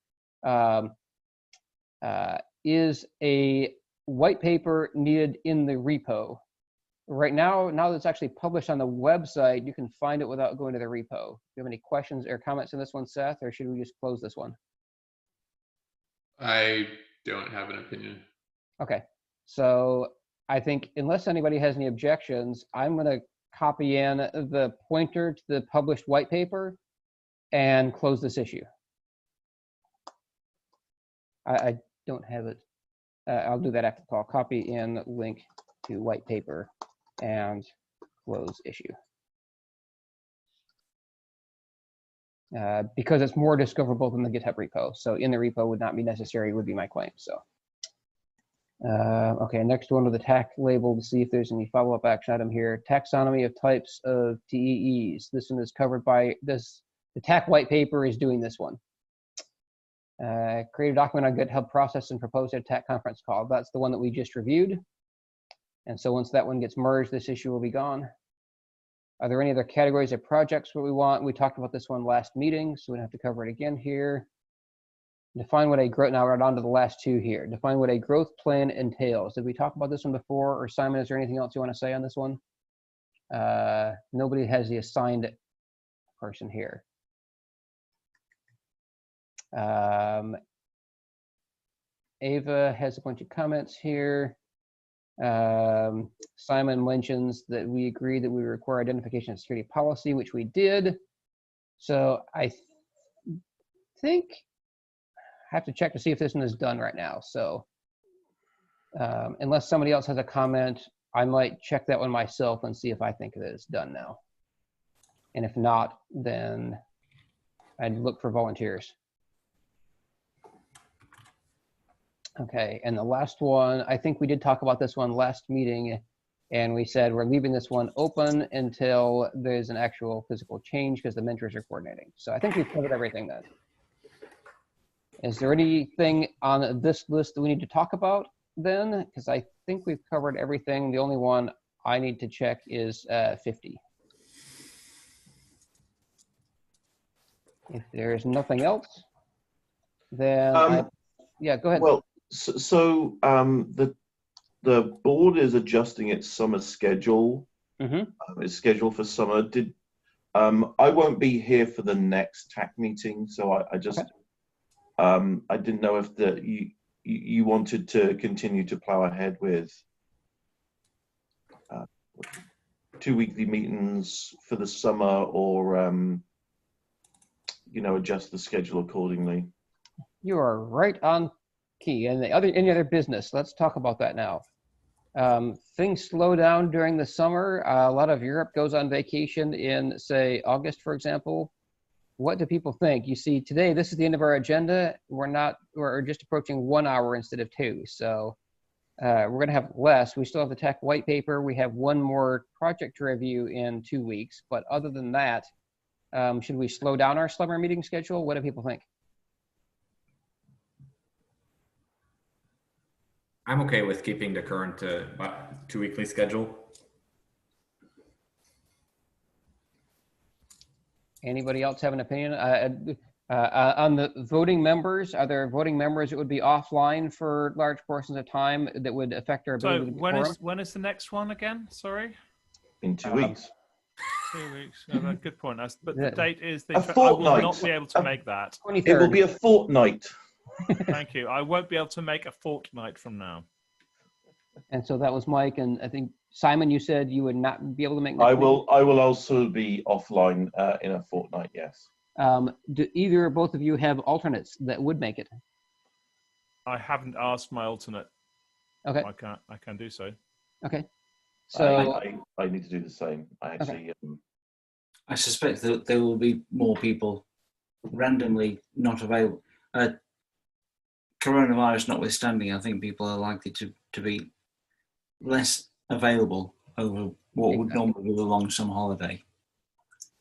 is a white paper needed in the repo? Right now that it's actually published on the website, you can find it without going to the repo. Do you have any questions or comments on this one, Seth, or should we just close this one? I don't have an opinion. Okay, so I think unless anybody has any objections, I'm going to copy in the pointer to the published white paper and close this issue. I don't have it. I'll do that after the call. Copy in link to white paper and close issue. Because it's more discoverable than the GitHub repo. So in the repo would not be necessary, would be my claim. So, okay, next one with the TAC label to see if there's any follow-up action item here. Taxonomy of types of TEEs. This one is covered by this. The TAC white paper is doing this one. Create a document on GitHub process and propose a TAC conference call. That's the one that we just reviewed. And so once that one gets merged, this issue will be gone. Are there any other categories of projects that we want? We talked about this one last meeting, so we don't have to cover it again here. Define what a growth, now we're on to the last two here. Define what a growth plan entails. Did we talk about this one before? Or Simon, is there anything else you want to say on this one? Nobody has the assigned person here. Ava has a bunch of comments here. Simon mentions that we agree that we require identification and security policy, which we did. So I think I have to check to see if this one is done right now. So unless somebody else has a comment, I might check that one myself and see if I think that it's done now. And if not, then I'd look for volunteers. Okay, and the last one, I think we did talk about this one last meeting, and we said we're leaving this one open until there's an actual physical change because the mentors are coordinating. So I think we've covered everything then. Is there anything on this list that we need to talk about then? Because I think we've covered everything. The only one I need to check is 50. If there's nothing else, then yeah, go ahead. Well, so the board is adjusting its summer schedule. It's scheduled for summer. I won't be here for the next TAC meeting, so I just I didn't know if you wanted to continue to plow ahead with 2 weekly meetings for the summer, or you know, adjust the schedule accordingly. You are right on key. And any other business, let's talk about that now. Things slow down during the summer. A lot of Europe goes on vacation in, say, August, for example. What do people think? You see, today, this is the end of our agenda. We're just approaching 1 hour instead of 2. So we're going to have less. We still have the TAC white paper. We have one more project to review in 2 weeks. But other than that, should we slow down our summer meeting schedule? What do people think? I'm okay with keeping the current 2-weekly schedule. Anybody else have an opinion? On the voting members, are there voting members that would be offline for large portions of time that would affect our ability So to quorum? when is the next one again? Sorry. In 2 weeks. 2 weeks. Oh, good point. But the Yeah. date is A I will fortnight. not be able to make that. 23rd. It will be a fortnight. Thank you. I won't be able to make a fortnight from now. And so that was Mike, and I think Simon, you said you would not be able to make. I will also be offline in a fortnight. Yes. Do either or both of you have alternates that would make it? I haven't asked my alternate. Okay. I can do so. Okay. So I need to do the same. I actually. I suspect that there will be more people randomly not available. Coronavirus notwithstanding, I think people are likely to be less available over what would normally be a long summer holiday.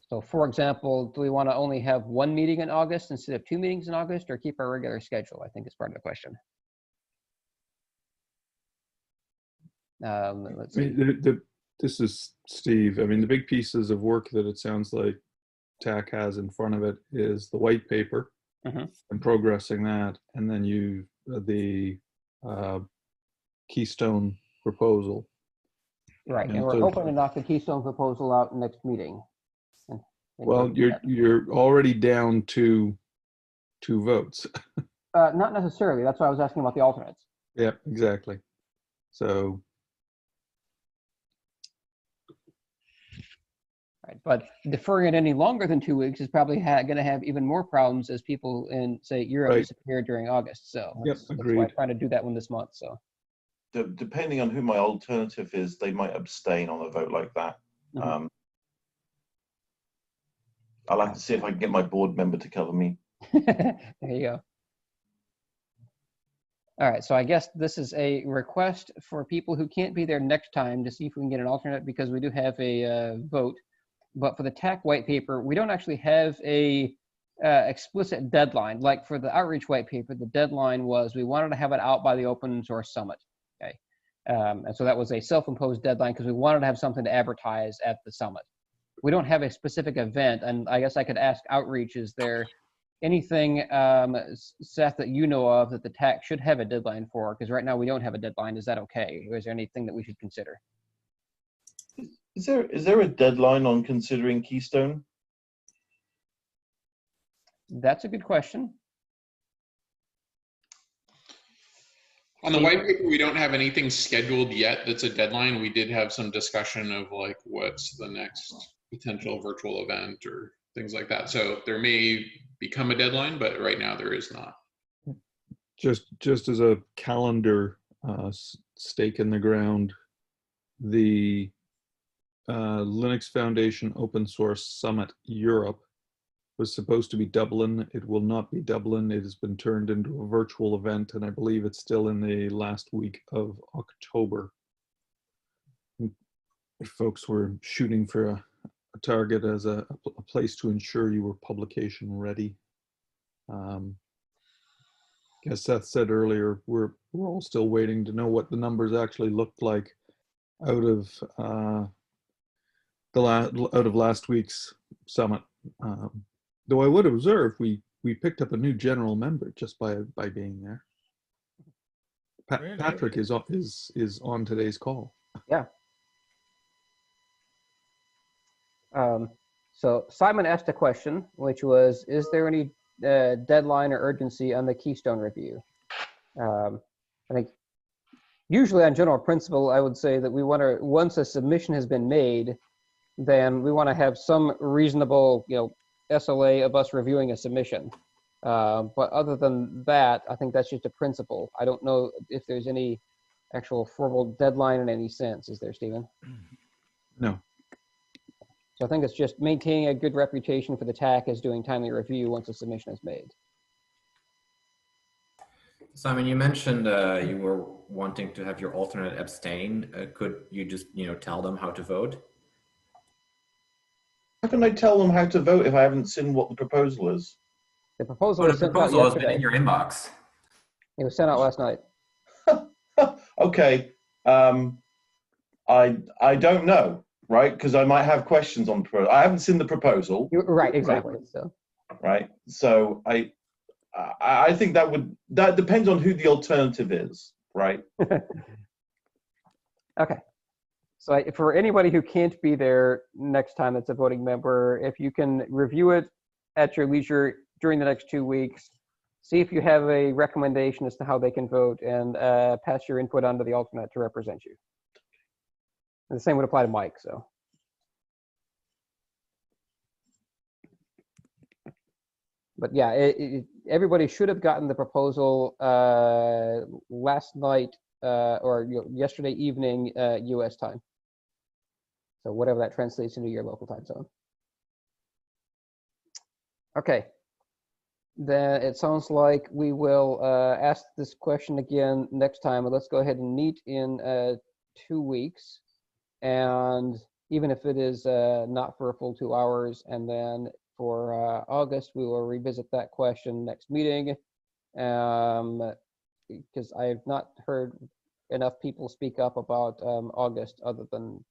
So for example, do we want to only have one meeting in August instead of 2 meetings in August, or keep our regular schedule? I think is part of the question. Let's see. This is Steve. I mean, the big pieces of work that it sounds like TAC has in front of it is the white paper and progressing that, and then the Keystone proposal. Right, and we're hoping to knock the Keystone proposal out next meeting. Well, you're already down to 2 votes. Not necessarily. That's why I was asking about the alternates. Yeah, exactly. So. Right, but deferring it any longer than 2 weeks is probably going to have even more problems as people in, say, Europe disappear during August. So that's why I'm trying to do that one this month. So. Depending on who my alternative is, they might abstain on a vote like that. I'll have to see if I can get my board member to cover me. There you go. All right, so I guess this is a request for people who can't be there next time to see if we can get an alternate, because we do have a vote. But for the TAC white paper, we don't actually have a explicit deadline. Like for the outreach white paper, the deadline was we wanted to have it out by the open source summit. Okay, and so that was a self-imposed deadline because we wanted to have something to advertise at the summit. We don't have a specific event, and I guess I could ask outreach, is there anything, Seth, that you know of that the TAC should have a deadline for? Because right now we don't have a deadline. Is that okay? Or is there anything that we should consider? Is there a deadline on considering Keystone? That's a good question. On the white paper, we don't have anything scheduled yet that's a deadline. We did have some discussion of like what's the next potential virtual event or things like that. So there may become a deadline, but right now there is not. Just as a calendar stake in the ground, the Linux Foundation Open Source Summit Europe was supposed to be Dublin. It will not be Dublin. It has been turned into a virtual event, and I believe it's still in the last week of October. If folks were shooting for a target as a place to ensure you were publication ready. As Seth said earlier, we're all still waiting to know what the numbers actually looked like out of last week's summit. Though I would observe, we picked up a new general member just by being there. Really? Patrick is on today's call. Yeah. So Simon asked a question, which was, is there any deadline or urgency on the Keystone review? I think usually on general principle, I would say that we want to, once a submission has been made, then we want to have some reasonable, SLA of us reviewing a submission. But other than that, I think that's just a principle. I don't know if there's any actual formal deadline in any sense. Is there, Stephen? No. So I think it's just maintaining a good reputation for the TAC as doing timely review once a submission is made. Simon, you mentioned you were wanting to have your alternate abstain. Could you just, tell them how to vote? How can I tell them how to vote if I haven't seen what the proposal is? The proposal The was sent out proposal has been yesterday. in your inbox. It was sent out last night. Okay. I don't know, right? Because I might have questions on the proposal. I haven't seen the proposal. Right, exactly. Right. So I think that depends on who the alternative is, right? Okay. So for anybody who can't be there next time that's a voting member, if you can review it at your leisure during the next 2 weeks, see if you have a recommendation as to how they can vote, and pass your input on to the alternate to represent you. And the same would apply to Mike, so. But yeah, everybody should have gotten the proposal last night or yesterday evening US time. So whatever that translates into your local time zone. Okay. Then it sounds like we will ask this question again next time. Let's go ahead and meet in 2 weeks. And even if it is not for a full 2 hours, and then for August, we will revisit that question next meeting, because I have not heard enough people speak up about August other than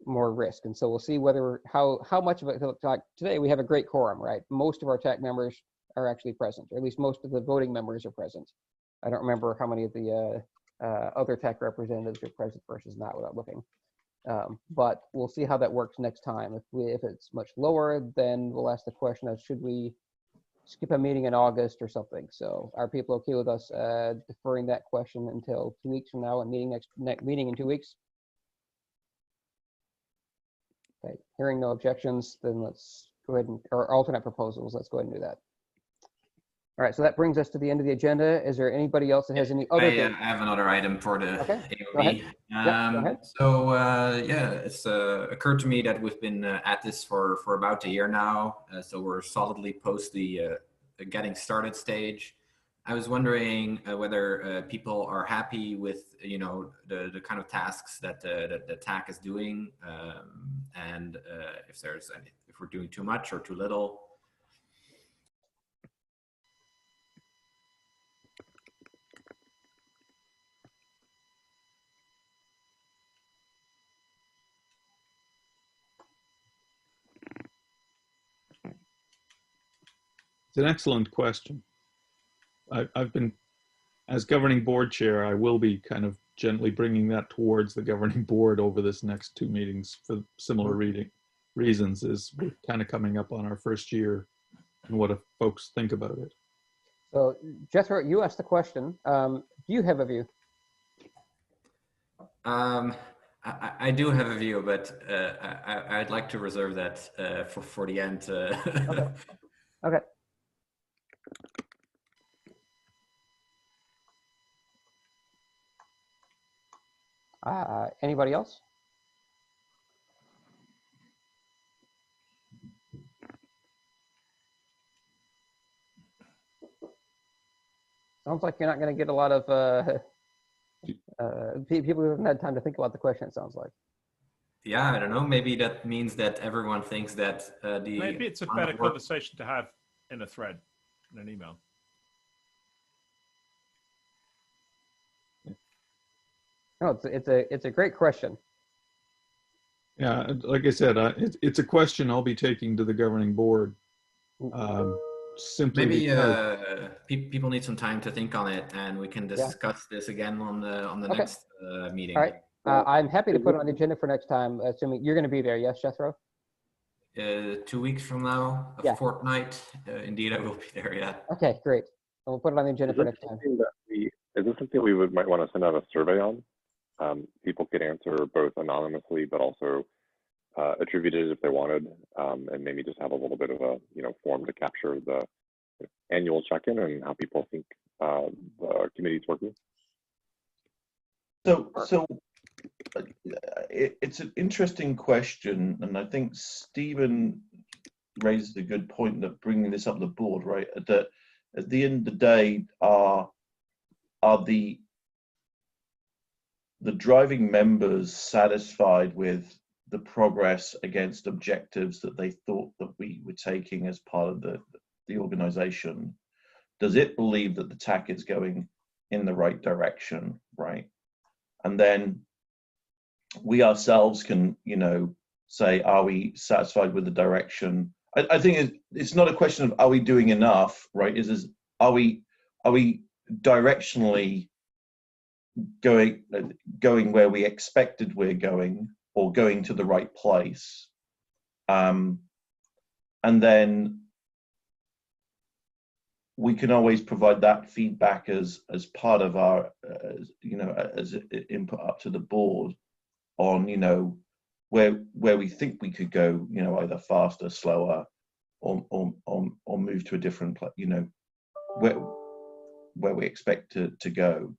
more risk. And so we'll see whether how much of it, like today we have a great quorum, right? Most of our TAC members are actually present, or at least most of the voting members are present. I don't remember how many of the other TAC representatives are present versus not without looking. But we'll see how that works next time. If it's much lower, then we'll ask the question of should we skip a meeting in August or something. So are people okay with us deferring that question until 2 weeks from now and meeting meeting in 2 weeks? Okay, hearing no objections, then let's go ahead and, or alternate proposals, let's go ahead and do that. All right, so that brings us to the end of the agenda. Is there anybody else that has any other things? I have another item for the AOB. Go ahead. Go ahead. So yeah, it's occurred to me that we've been at this for about a year now. So we're solidly post the getting started stage. I was wondering whether people are happy with the kind of tasks that the TAC is doing, and if we're doing too much or too little. It's an excellent question. I've been, as governing board chair, I will be kind of gently bringing that towards the governing board over this next 2 meetings for similar reasons, is we're kind of coming up on our first year and what do folks think about it. So Jethro, you asked the question. Do you have a view? I do have a view, but I'd like to reserve that for the end. Okay. Okay. Anybody else? Sounds like you're not going to get a lot of people who haven't had time to think about the question, it sounds like. Yeah, I don't know. Maybe that means that everyone thinks that maybe it's a better conversation to have in a thread, in an email. No, it's a great question. Yeah, like I said, it's a question I'll be taking to the governing board. Simply maybe because people need some time to think on it, and we can discuss this again on the next meeting. All right, I'm happy to put it on the agenda for next time, assuming you're going to be there. Yes, Jethro? 2 weeks from now, a fortnight. Indeed, I will be there. Yeah. Okay, great. And we'll put it on the agenda for next time. Is this something we might want to send out a survey on? People could answer both anonymously, but also attributed if they wanted, and maybe just have a little bit of a form to capture the annual check-in and how people think the committee's working. So it's an interesting question, and I think Stephen raised a good point that bringing this up the board, right? That at the end of the day, our are the driving members satisfied with the progress against objectives that they thought that we were taking as part of the organization? Does it believe that the TAC is going in the right direction, right? And then we ourselves can, say, are we satisfied with the direction? I think it's not a question of are we doing enough, right? Are we directionally going where we expected we're going, or going to the right place? And then we can always provide that feedback as part of our, as input up to the board on, where we think we could go, either faster, slower, or move to a different, where we expect to go.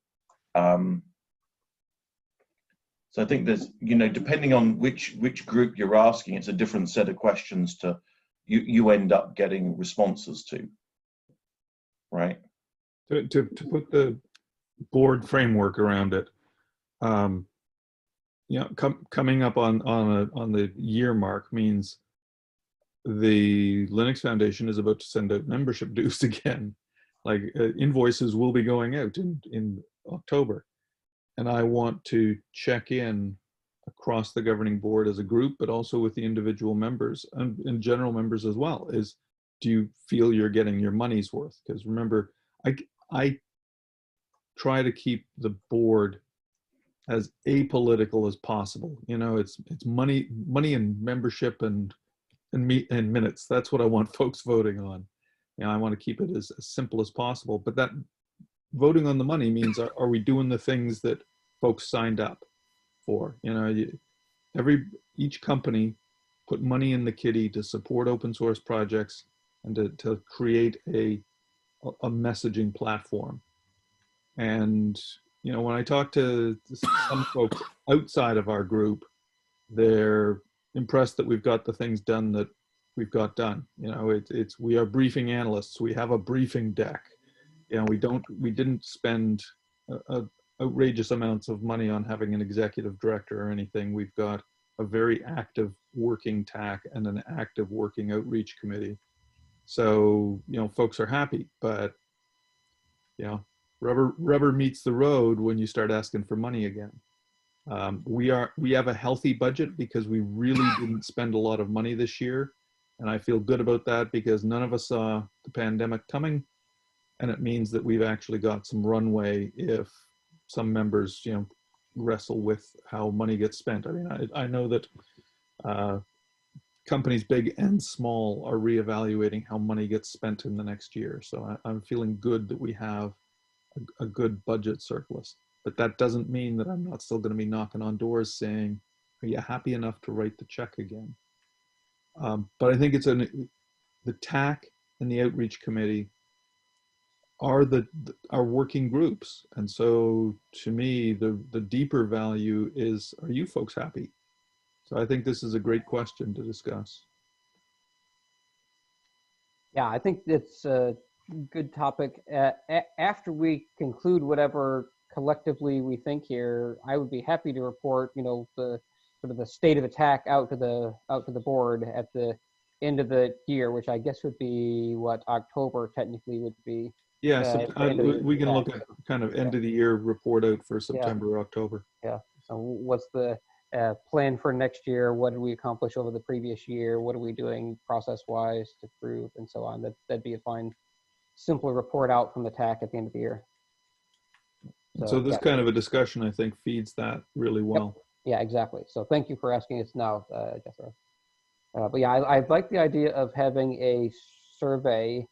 So I think there's, depending on which group you're asking, it's a different set of questions to you end up getting responses to, right? To put the board framework around it, coming up on the year mark means the Linux Foundation is about to send out membership dues again. Like invoices will be going out in October. And I want to check in across the governing board as a group, but also with the individual members and general members as well, is do you feel you're getting your money's worth? Because remember, I try to keep the board as apolitical as possible. It's money and membership and minutes. That's what I want folks voting on. I want to keep it as simple as possible. But that voting on the money means are we doing the things that folks signed up for? Each company put money in the kitty to support open source projects and to create a messaging platform. And when I talk to some folks outside of our group, they're impressed that we've got the things done that we've got done. We are briefing analysts. We have a briefing deck. We didn't spend outrageous amounts of money on having an executive director or anything. We've got a very active working TAC and an active working outreach committee. So, folks are happy, but, rubber meets the road when you start asking for money again. We have a healthy budget because we really didn't spend a lot of money this year. And I feel good about that because none of us saw the pandemic coming. And it means that we've actually got some runway if some members, wrestle with how money gets spent. I mean, I know that companies big and small are reevaluating how money gets spent in the next year. So I'm feeling good that we have a good budget surplus. But that doesn't mean that I'm not still going to be knocking on doors saying, are you happy enough to write the check again? But I think it's the TAC and the outreach committee are our working groups. And so to me, the deeper value is, are you folks happy? So I think this is a great question to discuss. Yeah, I think it's a good topic. After we conclude whatever collectively we think here, I would be happy to report, the sort of the state of the TAC out to the board at the end of the year, which I guess would be what October technically would be. Yeah, we can look at kind of end of the year report out for September or October. Yeah. So what's the plan for next year? What did we accomplish over the previous year? What are we doing process-wise to prove and so on? That'd be a fine, simpler report out from the TAC at the end of the year. So this kind of a discussion, I think, feeds that really well. Yep. Yeah, exactly. So thank you for asking us now, Jethro. But yeah, I like the idea of having a survey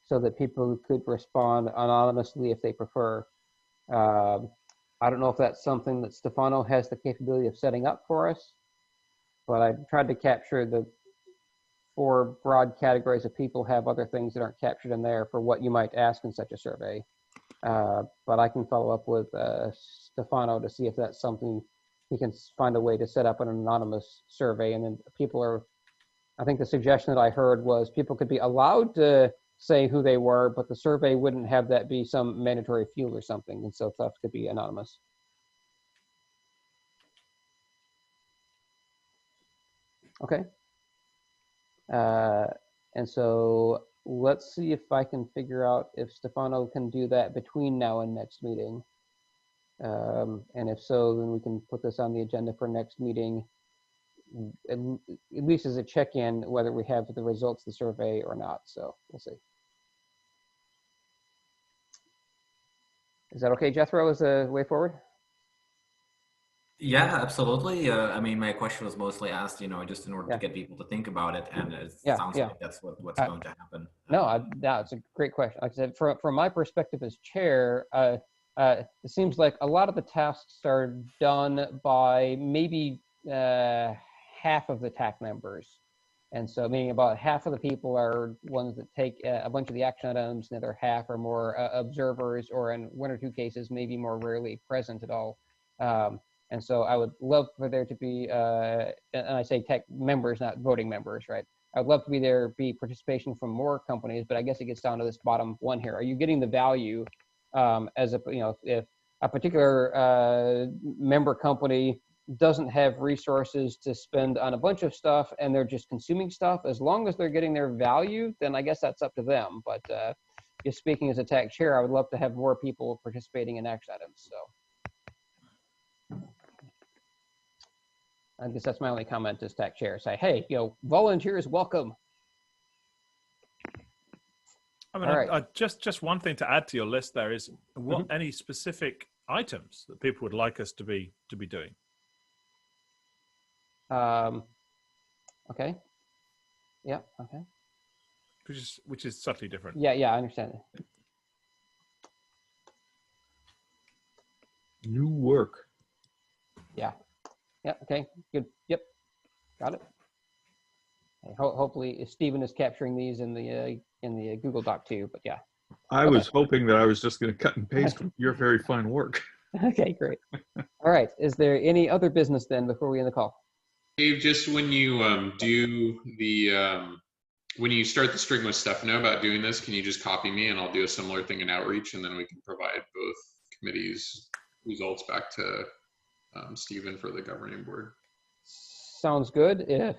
so that people could respond anonymously if they prefer. I don't know if that's something that Stefano has the capability of setting up for us, but I tried to capture the 4 broad categories of people have other things that aren't captured in there for what you might ask in such a survey. But I can follow up with Stefano to see if that's something he can find a way to set up an anonymous survey. And then I think the suggestion that I heard was people could be allowed to say who they were, but the survey wouldn't have that be some mandatory field or something, and so stuff could be anonymous. Okay. And so let's see if I can figure out if Stefano can do that between now and next meeting. And if so, then we can put this on the agenda for next meeting, at least as a check-in, whether we have the results of the survey or not. So we'll see. Is that okay, Jethro, as a way forward? Yeah, absolutely. I mean, my question was mostly asked, just in order Yeah. to get people to think about it, and it Yeah, sounds yeah. like that's what's going to happen. No, it's a great question. Like I said, from my perspective as chair, it seems like a lot of the tasks are done by maybe half of the TAC members. And so meaning about half of the people are ones that take a bunch of the action items, and the other half are more observers, or in one or two cases, maybe more rarely present at all. And so I would love for there to be, and I say TAC members, not voting members, right? I'd love to be participation from more companies, but I guess it gets down to this bottom one here. Are you getting the value as a, if a particular member company doesn't have resources to spend on a bunch of stuff and they're just consuming stuff, as long as they're getting their value, then I guess that's up to them. But just speaking as a TAC chair, I would love to have more people participating in action items. So I guess that's my only comment as TAC chair. Say, hey, volunteers welcome. I mean, All right. Just one thing to add to your list there is what any specific items that people would like us to be doing. Okay. Yeah. Okay. Which is subtly different. Yeah. I understand. New work. Yeah. Yeah. Okay. Good. Yep. Got it. Okay, hopefully Stephen is capturing these in the Google Doc too. But yeah. I was hoping that I was just going to cut and paste your very fine work. Okay. Great. All right. Is there any other business then before we end the call? Dave, just when you do the when you start the string with Stefano about doing this, can you just copy me and I'll do a similar thing in outreach, and then we can provide both committees' results back to Stephen for the governing board. Sounds good. If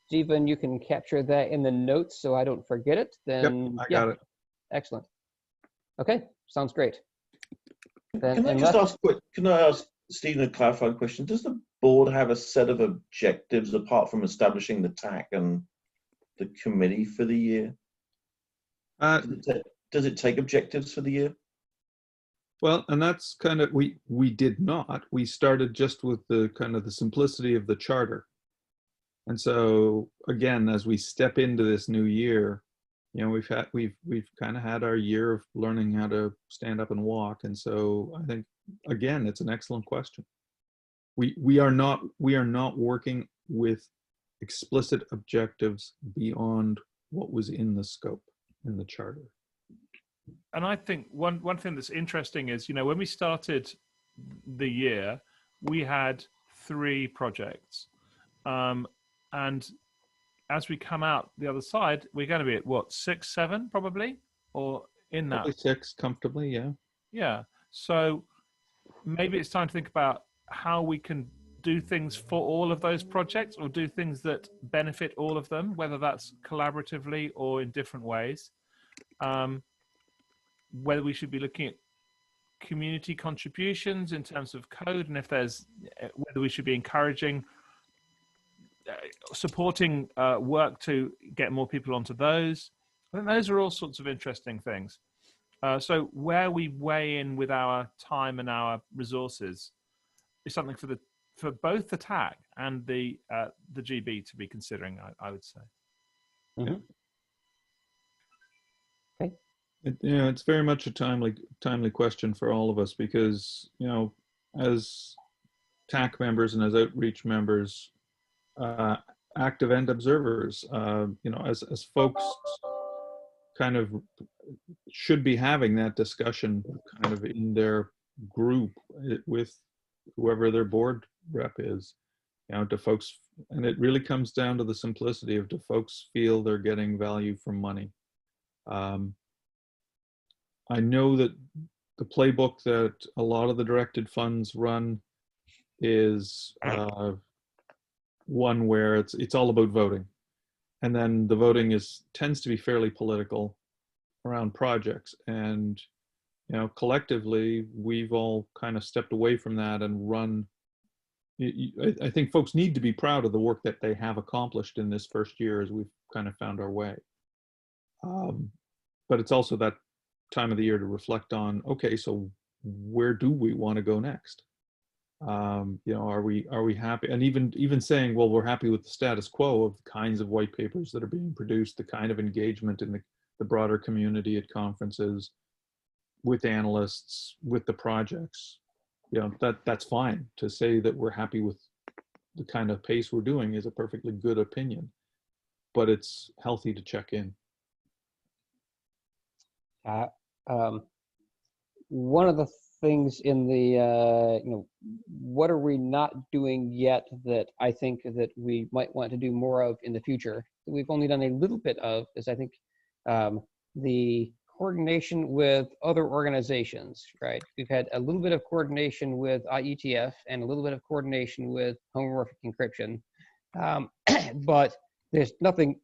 Stephen, you can capture that in the notes so I don't forget it, then Yep, I got it. Excellent. Okay, sounds great. Then, Can I ask Stephen a clarifying question? Does the board have a set of objectives apart from establishing the TAC and the committee for the year? Does it take objectives for the year? Well, and that's kind of, we did not. We started just with the kind of the simplicity of the charter. And so again, as we step into this new year, we've kind of had our year of learning how to stand up and walk. And so I think, again, it's an excellent question. We are not working with explicit objectives beyond what was in the scope in the charter. And I think one thing that's interesting is, when we started the year, we had 3 projects. And as we come out the other side, we're going to be at what, 6, 7 probably, or in that? Probably 6 comfortably, yeah. Yeah. So maybe it's time to think about how we can do things for all of those projects, or do things that benefit all of them, whether that's collaboratively or in different ways. Whether we should be looking at community contributions in terms of code, and whether we should be encouraging supporting work to get more people onto those. I think those are all sorts of interesting things. So where we weigh in with our time and our resources is something for both the TAC and the GB to be considering, I would say. Mm-hmm. Okay. It's very much a timely question for all of us, because as TAC members and as outreach members, active and observers, as folks kind of should be having that discussion kind of in their group with whoever their board rep is, do folks, and it really comes down to the simplicity of, do folks feel they're getting value from money? I know that the playbook that a lot of the directed funds run is one where it's all about voting, and then the voting tends to be fairly political around projects, and collectively we've all kind of stepped away from that and run. I think folks need to be proud of the work that they have accomplished in this first year as we've kind of found our way. But it's also that time of the year to reflect on, okay, so where do we want to go next? Are we happy? And even saying, well, we're happy with the status quo of the kinds of white papers that are being produced, the kind of engagement in the broader community at conferences, with analysts, with the projects. That's fine. To say that we're happy with the kind of pace we're doing is a perfectly good opinion, but it's healthy to check in. One of the things in the, what are we not doing yet that I think that we might want to do more of in the future, that we've only done a little bit of, is I think the coordination with other organizations, right? We've had a little bit of coordination with IETF and a little bit of coordination with homomorphic encryption, but there's nothing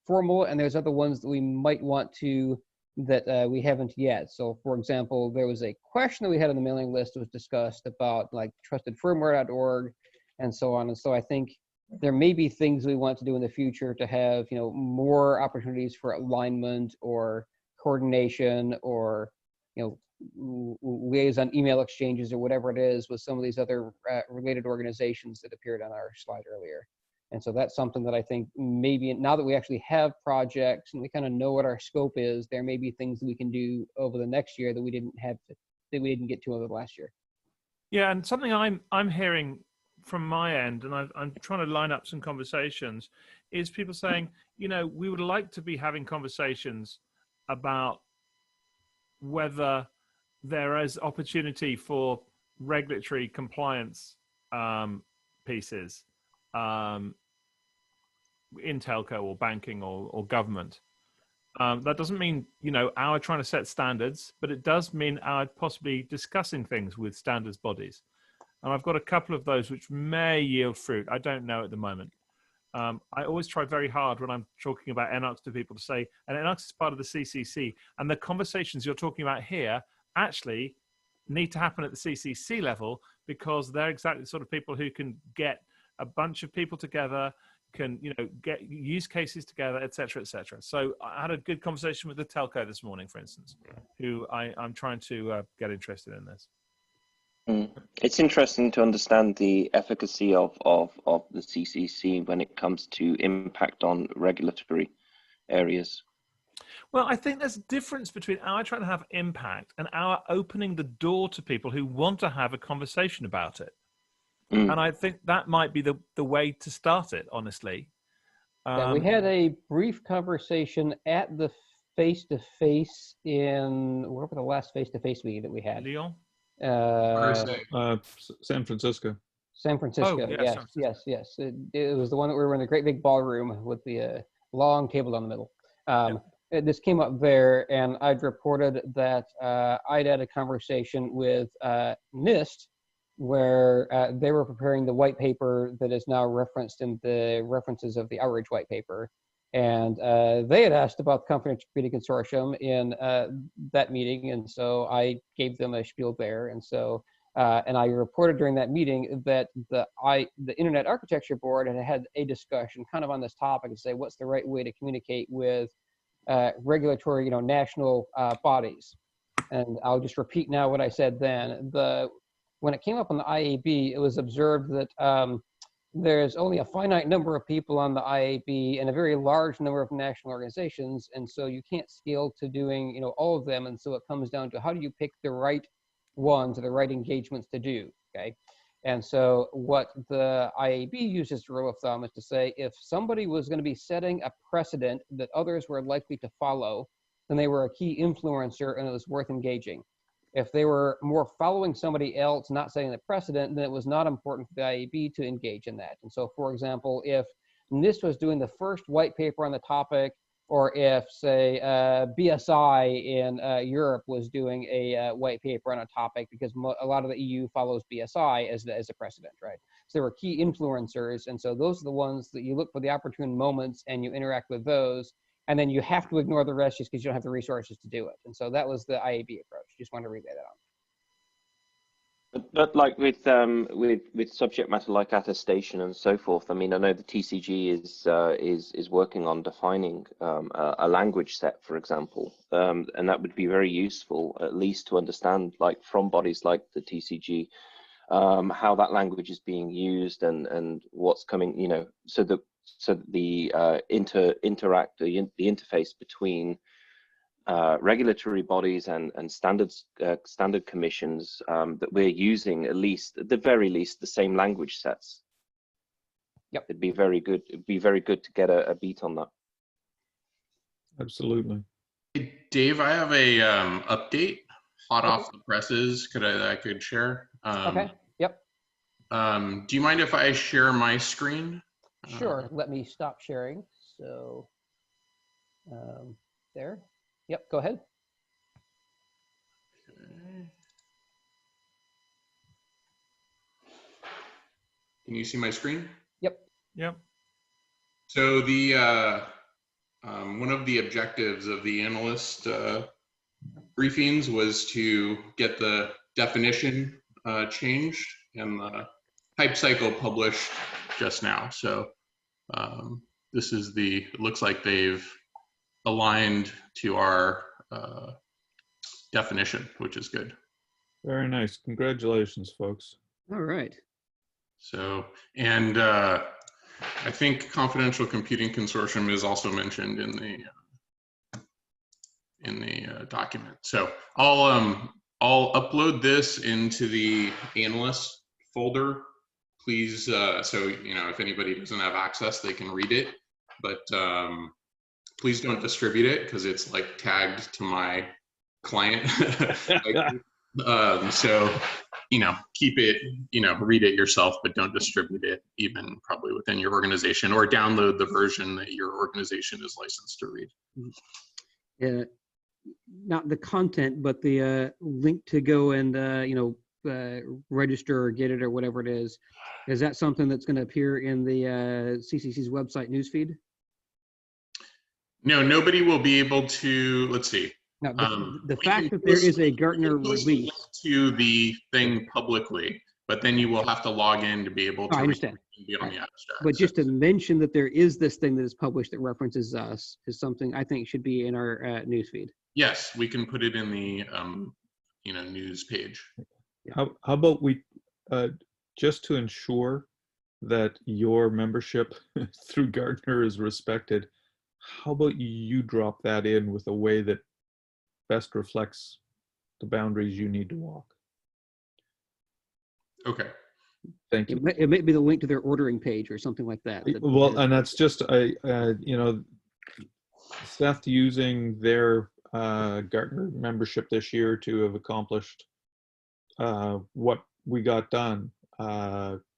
formal, and there's other ones that we might want to, that we haven't yet. So for example, there was a question that we had on the mailing list that was discussed about like trustedfirmware.org and so on. And so I think there may be things we want to do in the future to have, more opportunities for alignment or coordination or, liaison email exchanges or whatever it is with some of these other related organizations that appeared on our slide earlier. And so that's something that I think maybe now that we actually have projects and we kind of know what our scope is, there may be things that we can do over the next year that we didn't get to over the last year. Yeah, and something I'm hearing from my end, and I'm trying to line up some conversations, is people saying, we would like to be having conversations about whether there is opportunity for regulatory compliance pieces in telco or banking or government. That doesn't mean, our trying to set standards, but it does mean our possibly discussing things with standards bodies. And I've got a couple of those which may yield fruit. I don't know at the moment. I always try very hard when I'm talking about NOx to people to say, and NOx is part of the CCC, and the conversations you're talking about here actually need to happen at the CCC level, because they're exactly the sort of people who can get a bunch of people together, can get use cases together, et cetera, et cetera. So I had a good conversation with the telco this morning, for instance, who I'm trying to get interested in this. It's interesting to understand the efficacy of the CCC when it comes to impact on regulatory areas. Well, I think there's a difference between our trying to have impact and our opening the door to people who want to have a conversation about it. And I think that might be the way to start it, honestly. Yeah, we had a brief conversation at the face-to-face in, wherever the last face-to-face meeting that we had. Lyon? San Francisco. San Francisco, oh, yeah, yes. It was the one that we were in the great big ballroom with the long table down the middle. This came up there, and I'd reported that I'd had a conversation with NIST, where they were preparing the white paper that is now referenced in the references of the Outreach white paper. And they had asked about the Confidential Computing Consortium in that meeting, and so I gave them a spiel there. And so, and I reported during that meeting that the Internet Architecture Board had a discussion kind of on this topic and say, what's the right way to communicate with regulatory, national bodies? And I'll just repeat now what I said then. When it came up on the IAB, it was observed that there's only a finite number of people on the IAB and a very large number of national organizations, and so you can't scale to doing all of them, and so it comes down to how do you pick the right ones or the right engagements to do, okay? And so what the IAB uses as a rule of thumb is to say, if somebody was going to be setting a precedent that others were likely to follow, then they were a key influencer and it was worth engaging. If they were more following somebody else, not setting the precedent, then it was not important for the IAB to engage in that. And so, for example, if NIST was doing the first white paper on the topic or if, say, BSI in Europe was doing a white paper on a topic, because a lot of the EU follows BSI as a precedent, right? So there were key influencers, and so those are the ones that you look for the opportune moments and you interact with those, and then you have to ignore the rest just because you don't have the resources to do it. And so that was the IAB approach. Just wanted to relay that on. But like with subject matter like attestation and so forth, I mean, I know the TCG is working on defining a language set, for example, and that would be very useful, at least to understand, like from bodies like the TCG, how that language is being used and what's coming, you know, so the interface between regulatory bodies and standard commissions, that we're using at the very least the same language sets. Yep. It'd be very good. It'd be very good to get a beat on that. Absolutely. Hey, Dave, I have a update hot off the presses. I could share? Okay. Yep. Do you mind if I share my screen? Sure. Let me stop sharing. So there. Yep, go ahead. Can you see my screen? Yep. Yep. So the one of the objectives of the analyst briefings was to get the definition changed and the hype cycle published just now. So this is it looks like they've aligned to our definition, which is good. Very nice. Congratulations, folks. All right. So, and I think Confidential Computing Consortium is also mentioned in the document. So I'll upload this into the analyst folder. Please, so you know, if anybody doesn't have access, they can read it. But please don't distribute it because it's like tagged to my client. So, you know, keep it, you know, read it yourself, but don't distribute it even probably within your organization, or download the version that your organization is licensed to read. Not the content, but the link to go and, register or get it or whatever it is. Is that something that's going to appear in the CCC's website newsfeed? No, nobody will be able to, let's see. Now, the fact that there is a Gartner release to the thing publicly, but then you will have to log in to be able to I understand. Be on the abstract. But just to mention that there is this thing that is published that references us is something I think should be in our newsfeed. Yes, we can put it in the news page. How about we, just to ensure that your membership through Gartner is respected, how about you drop that in with a way that best reflects the boundaries you need to walk? Okay. Thank you. It may be the link to their ordering page or something like that. Well, and that's just, Seth using their Gartner membership this year to have accomplished what we got done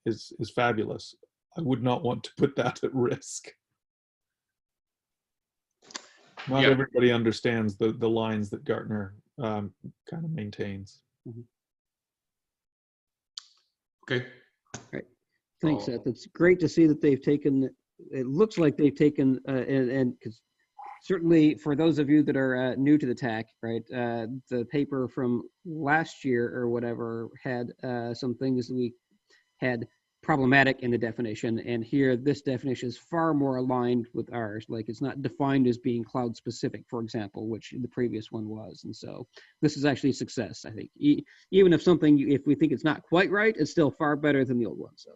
is fabulous. I would not want to put that at risk. Not everybody understands the lines that Gartner kind of maintains. Mm-hmm. Okay. Right. Thanks, Seth. It's great to see that they've taken, it looks like they've taken, and because certainly for those of you that are new to the TAC, right, the paper from last year or whatever had some things we had problematic in the definition, and here this definition is far more aligned with ours. Like, it's not defined as being cloud specific, for example, which the previous one was. And so this is actually a success, I think. Even if if we think it's not quite right, it's still far better than the old one. So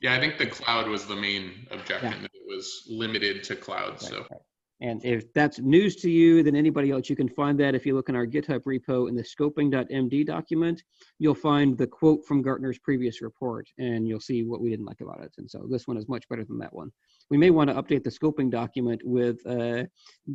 yeah, I think the cloud was the main objection, that it was limited to cloud. Right, so right. And if that's news to you than anybody else, you can find that if you look in our GitHub repo in the scoping.md document, you'll find the quote from Gartner's previous report, and you'll see what we didn't like about it. And so this one is much better than that one. We may want to update the scoping document with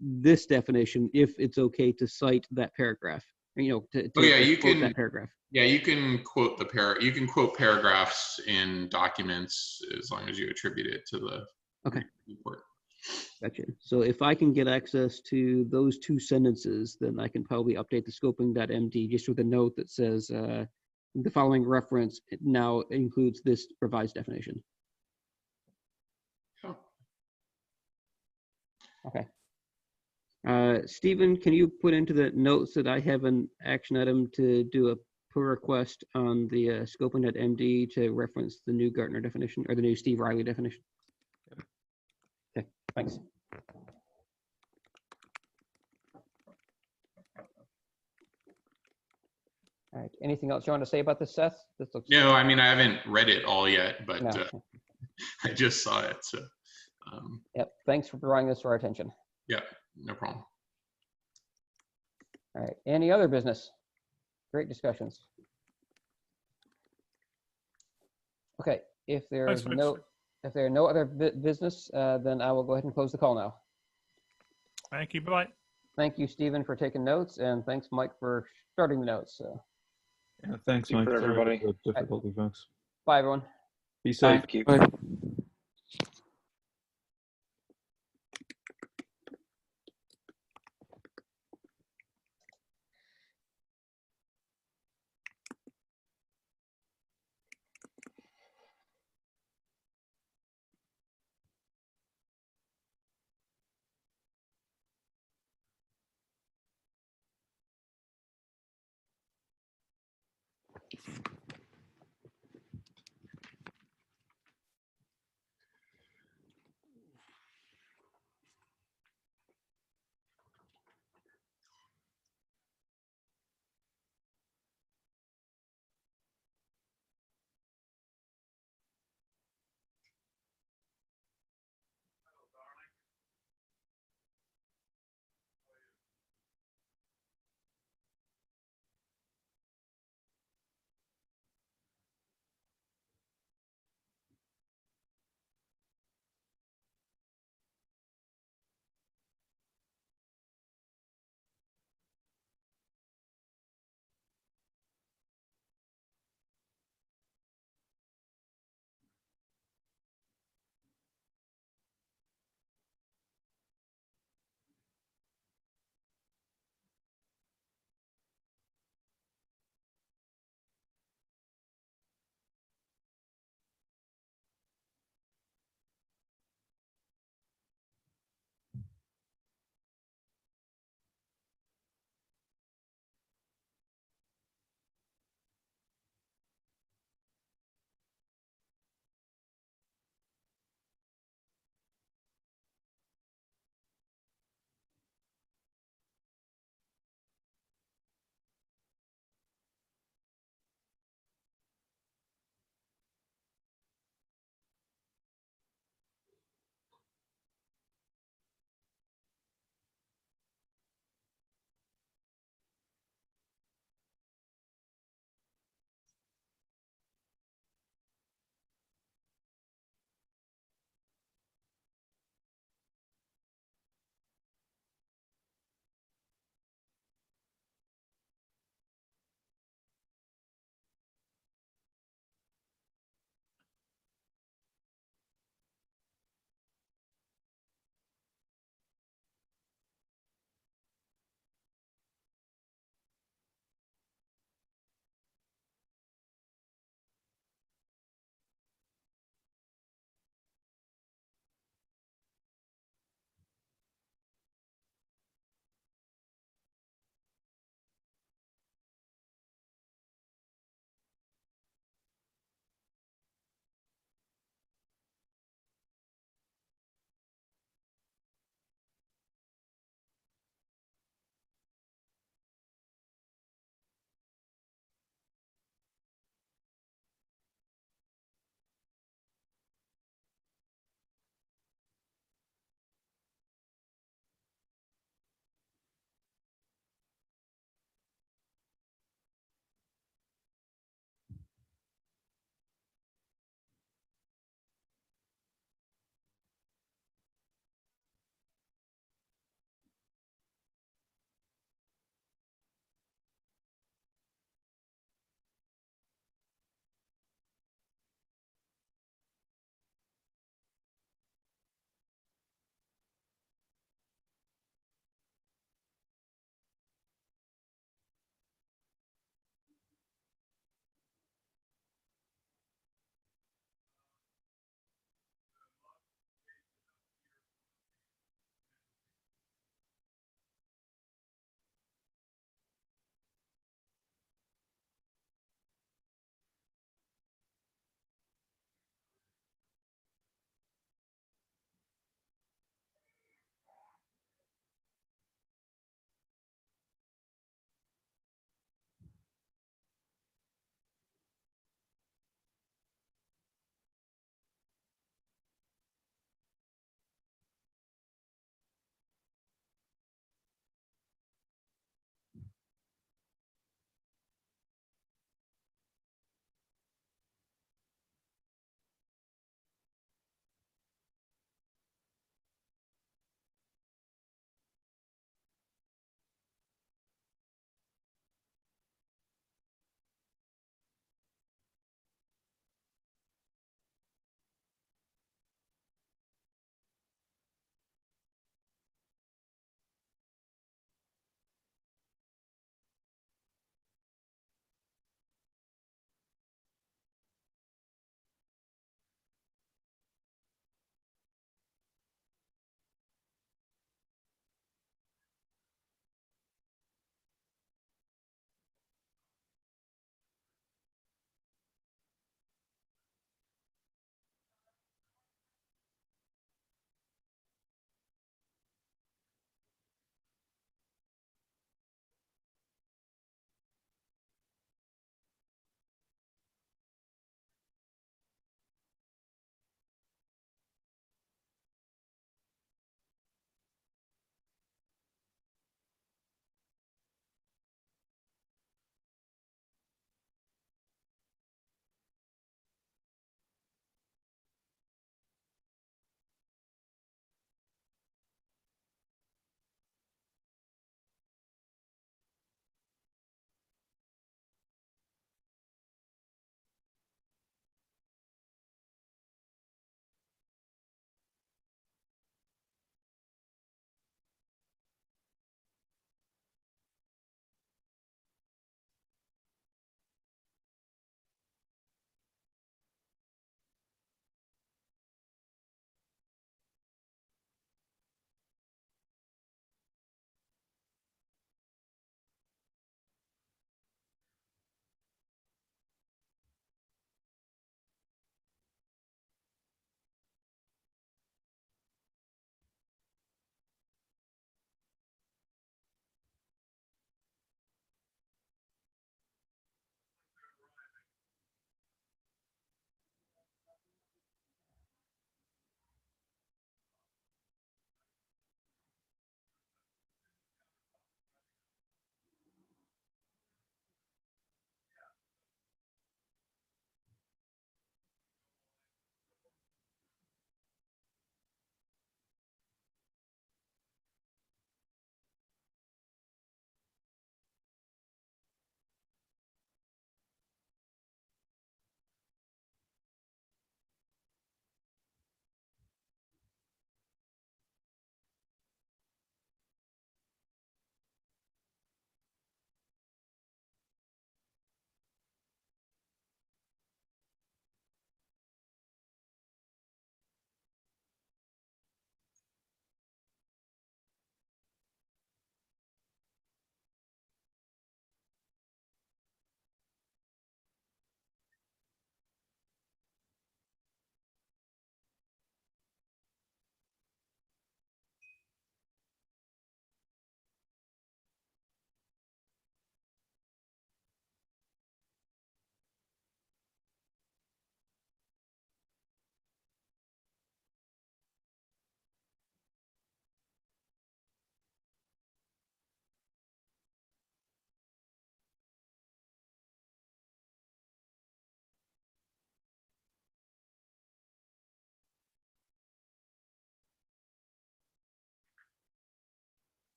this definition if it's okay to cite that paragraph. You can quote that paragraph. Yeah, you can quote you can quote paragraphs in documents as long as you attribute it to the report. Gotcha. So if I can get access to those two sentences, then I can probably update the scoping.md just with a note that says the following reference now includes this revised definition. Sure. Okay. Stephen, can you put into the notes that I have an action item to do a pull request on the scoping.md to reference the new Gartner definition or the new Steve Riley definition? Okay, thanks. All right. Anything else you want to say about this, Seth? This looks No, I mean, I haven't read it all yet, but no. I just saw it. So, Yep. Thanks for drawing this to our attention. yeah, no problem. All right. Any other business? Great discussions. Okay. If there Thanks, is folks. no, if there are no other business, then I will go ahead and close the call now. Thank you. Bye. Thank you, Stephen, for taking notes, and thanks, Mike, for starting the notes. Yeah, thanks, Mike. for Sorry everybody. about the difficulty, folks. Bye, everyone. Be safe. Thank you. Bye.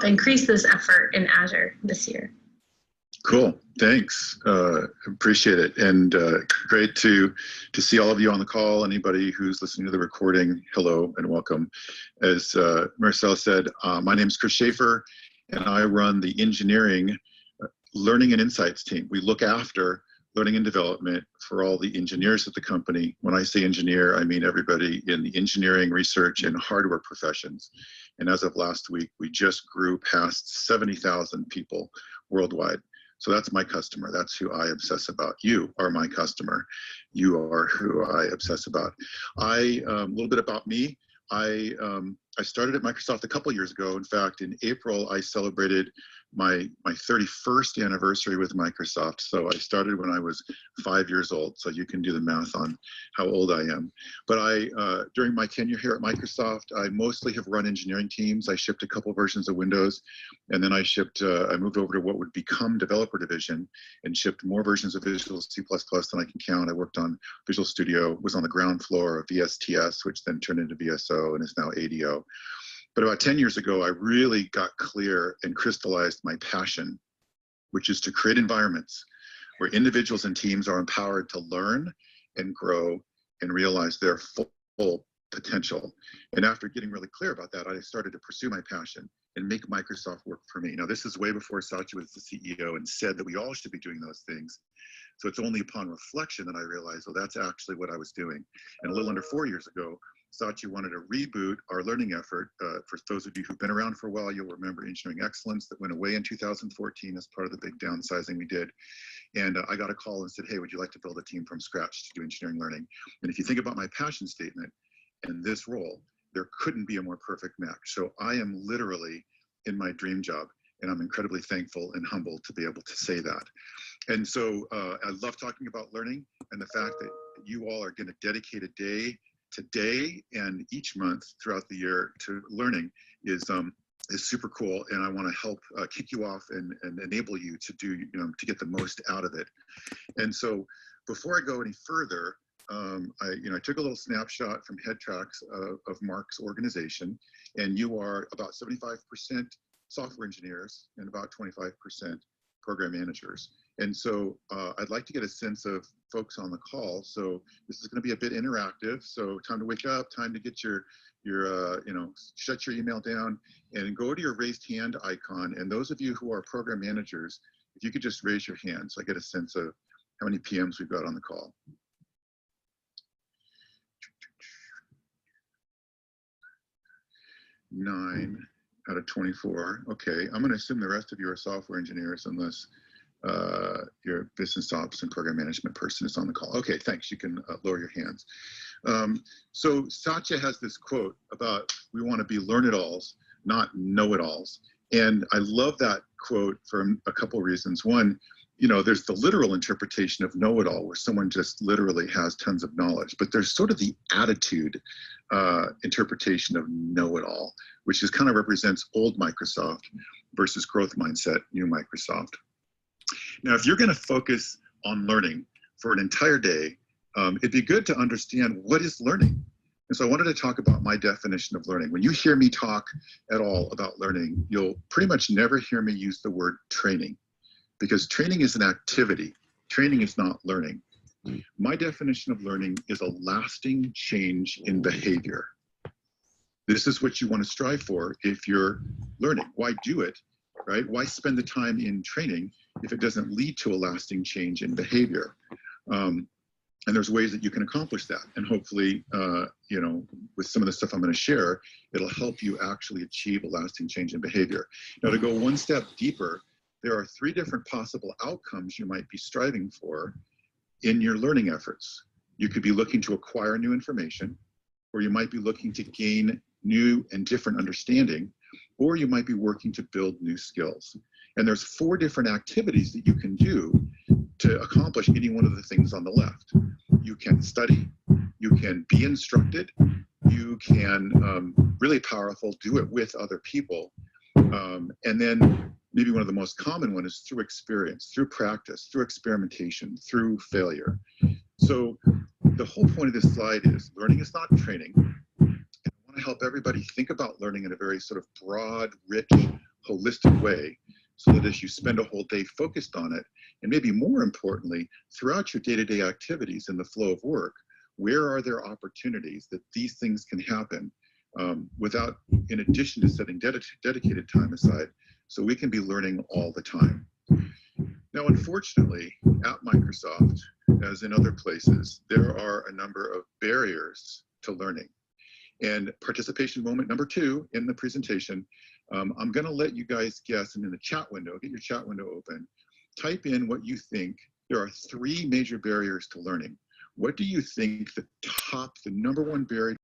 Increase this effort in Azure this year. Cool, thanks. Appreciate it, and great to see all of you on the call. Anybody who's listening to the recording, hello and welcome. As Marcel said, my name is Chris Schaefer, and I run the engineering, learning and insights team. We look after learning and development for all the engineers at the company. When I say engineer, I mean everybody in the engineering, research, and hardware professions. And as of last week, we just grew past 70,000 people worldwide. So that's my customer. That's who I obsess about. You are my customer. You are who I obsess about. A little bit about me. I started at Microsoft a couple years ago. In fact, in April, I celebrated my 31st anniversary with Microsoft. So I started when I was 5 years old. So you can do the math on how old I am. But during my tenure here at Microsoft, I mostly have run engineering teams. I shipped a couple versions of Windows, and then I moved over to what would become Developer Division and shipped more versions of Visual C++ than I can count. I worked on Visual Studio, was on the ground floor of VSTS, which then turned into VSO and is now ADO. But about 10 years ago, I really got clear and crystallized my passion, which is to create environments where individuals and teams are empowered to learn and grow and realize their full potential. And after getting really clear about that, I started to pursue my passion and make Microsoft work for me. Now, this is way before Satya was the CEO and said that we all should be doing those things. So it's only upon reflection that I realized, well, that's actually what I was doing. And a little under 4 years ago, Satya wanted to reboot our learning effort. For those of you who've been around for a while, you'll remember Engineering Excellence that went away in 2014 as part of the big downsizing we did. And I got a call and said, hey, would you like to build a team from scratch to do engineering learning? And if you think about my passion statement and this role, there couldn't be a more perfect match. So I am literally in my dream job, and I'm incredibly thankful and humbled to be able to say that. And so I love talking about learning, and the fact that you all are going to dedicate a day today and each month throughout the year to learning is super cool. And I want to help kick you off and enable you to do, to get the most out of it. And so before I go any further, I took a little snapshot from head tracks of Mark's organization, and you are about 75% software engineers and about 25% program managers. And so I'd like to get a sense of folks on the call. So this is going to be a bit interactive. So time to wake up, time to get your shut your email down and go to your raised hand icon. And those of you who are program managers, if you could just raise your hand so I get a sense of how many PMs we've got on the call. 9 out of 24. Okay, I'm going to assume the rest of you are software engineers unless your business ops and program management person is on the call. Okay, thanks. You can lower your hands. So Satya has this quote about we want to be learn-it-alls, not know-it-alls. And I love that quote for a couple of reasons. One, there's the literal interpretation of know-it-all where someone just literally has tons of knowledge, but there's sort of the attitude interpretation of know-it-all, which is kind of represents old Microsoft versus growth mindset, new Microsoft. Now, if you're going to focus on learning for an entire day, it'd be good to understand what is learning. And so I wanted to talk about my definition of learning. When you hear me talk at all about learning, you'll pretty much never hear me use the word training, because training is an activity. Training is not learning. My definition of learning is a lasting change in behavior. This is what you want to strive for if you're learning. Why do it, right? Why spend the time in training if it doesn't lead to a lasting change in behavior? And there's ways that you can accomplish that. And hopefully, with some of the stuff I'm going to share, it'll help you actually achieve a lasting change in behavior. Now, to go one step deeper, there are 3 different possible outcomes you might be striving for in your learning efforts. You could be looking to acquire new information, or you might be looking to gain new and different understanding, or you might be working to build new skills. And there's 4 different activities that you can do to accomplish any one of the things on the left. You can study, you can be instructed, you can, really powerful, do it with other people. And then maybe one of the most common one is through experience, through practice, through experimentation, through failure. So the whole point of this slide is learning is not training. And I want to help everybody think about learning in a very sort of broad, rich, holistic way, so that as you spend a whole day focused on it, and maybe more importantly, throughout your day-to-day activities in the flow of work, where are there opportunities that these things can happen without, in addition to setting dedicated time aside, so we can be learning all the time. Now, unfortunately, at Microsoft, as in other places, there are a number of barriers to learning. And participation moment number 2 in the presentation, I'm going to let you guys guess, and in the chat window, get your chat window open, type in what you think. There are 3 major barriers to learning. What do you think the number 1 barrier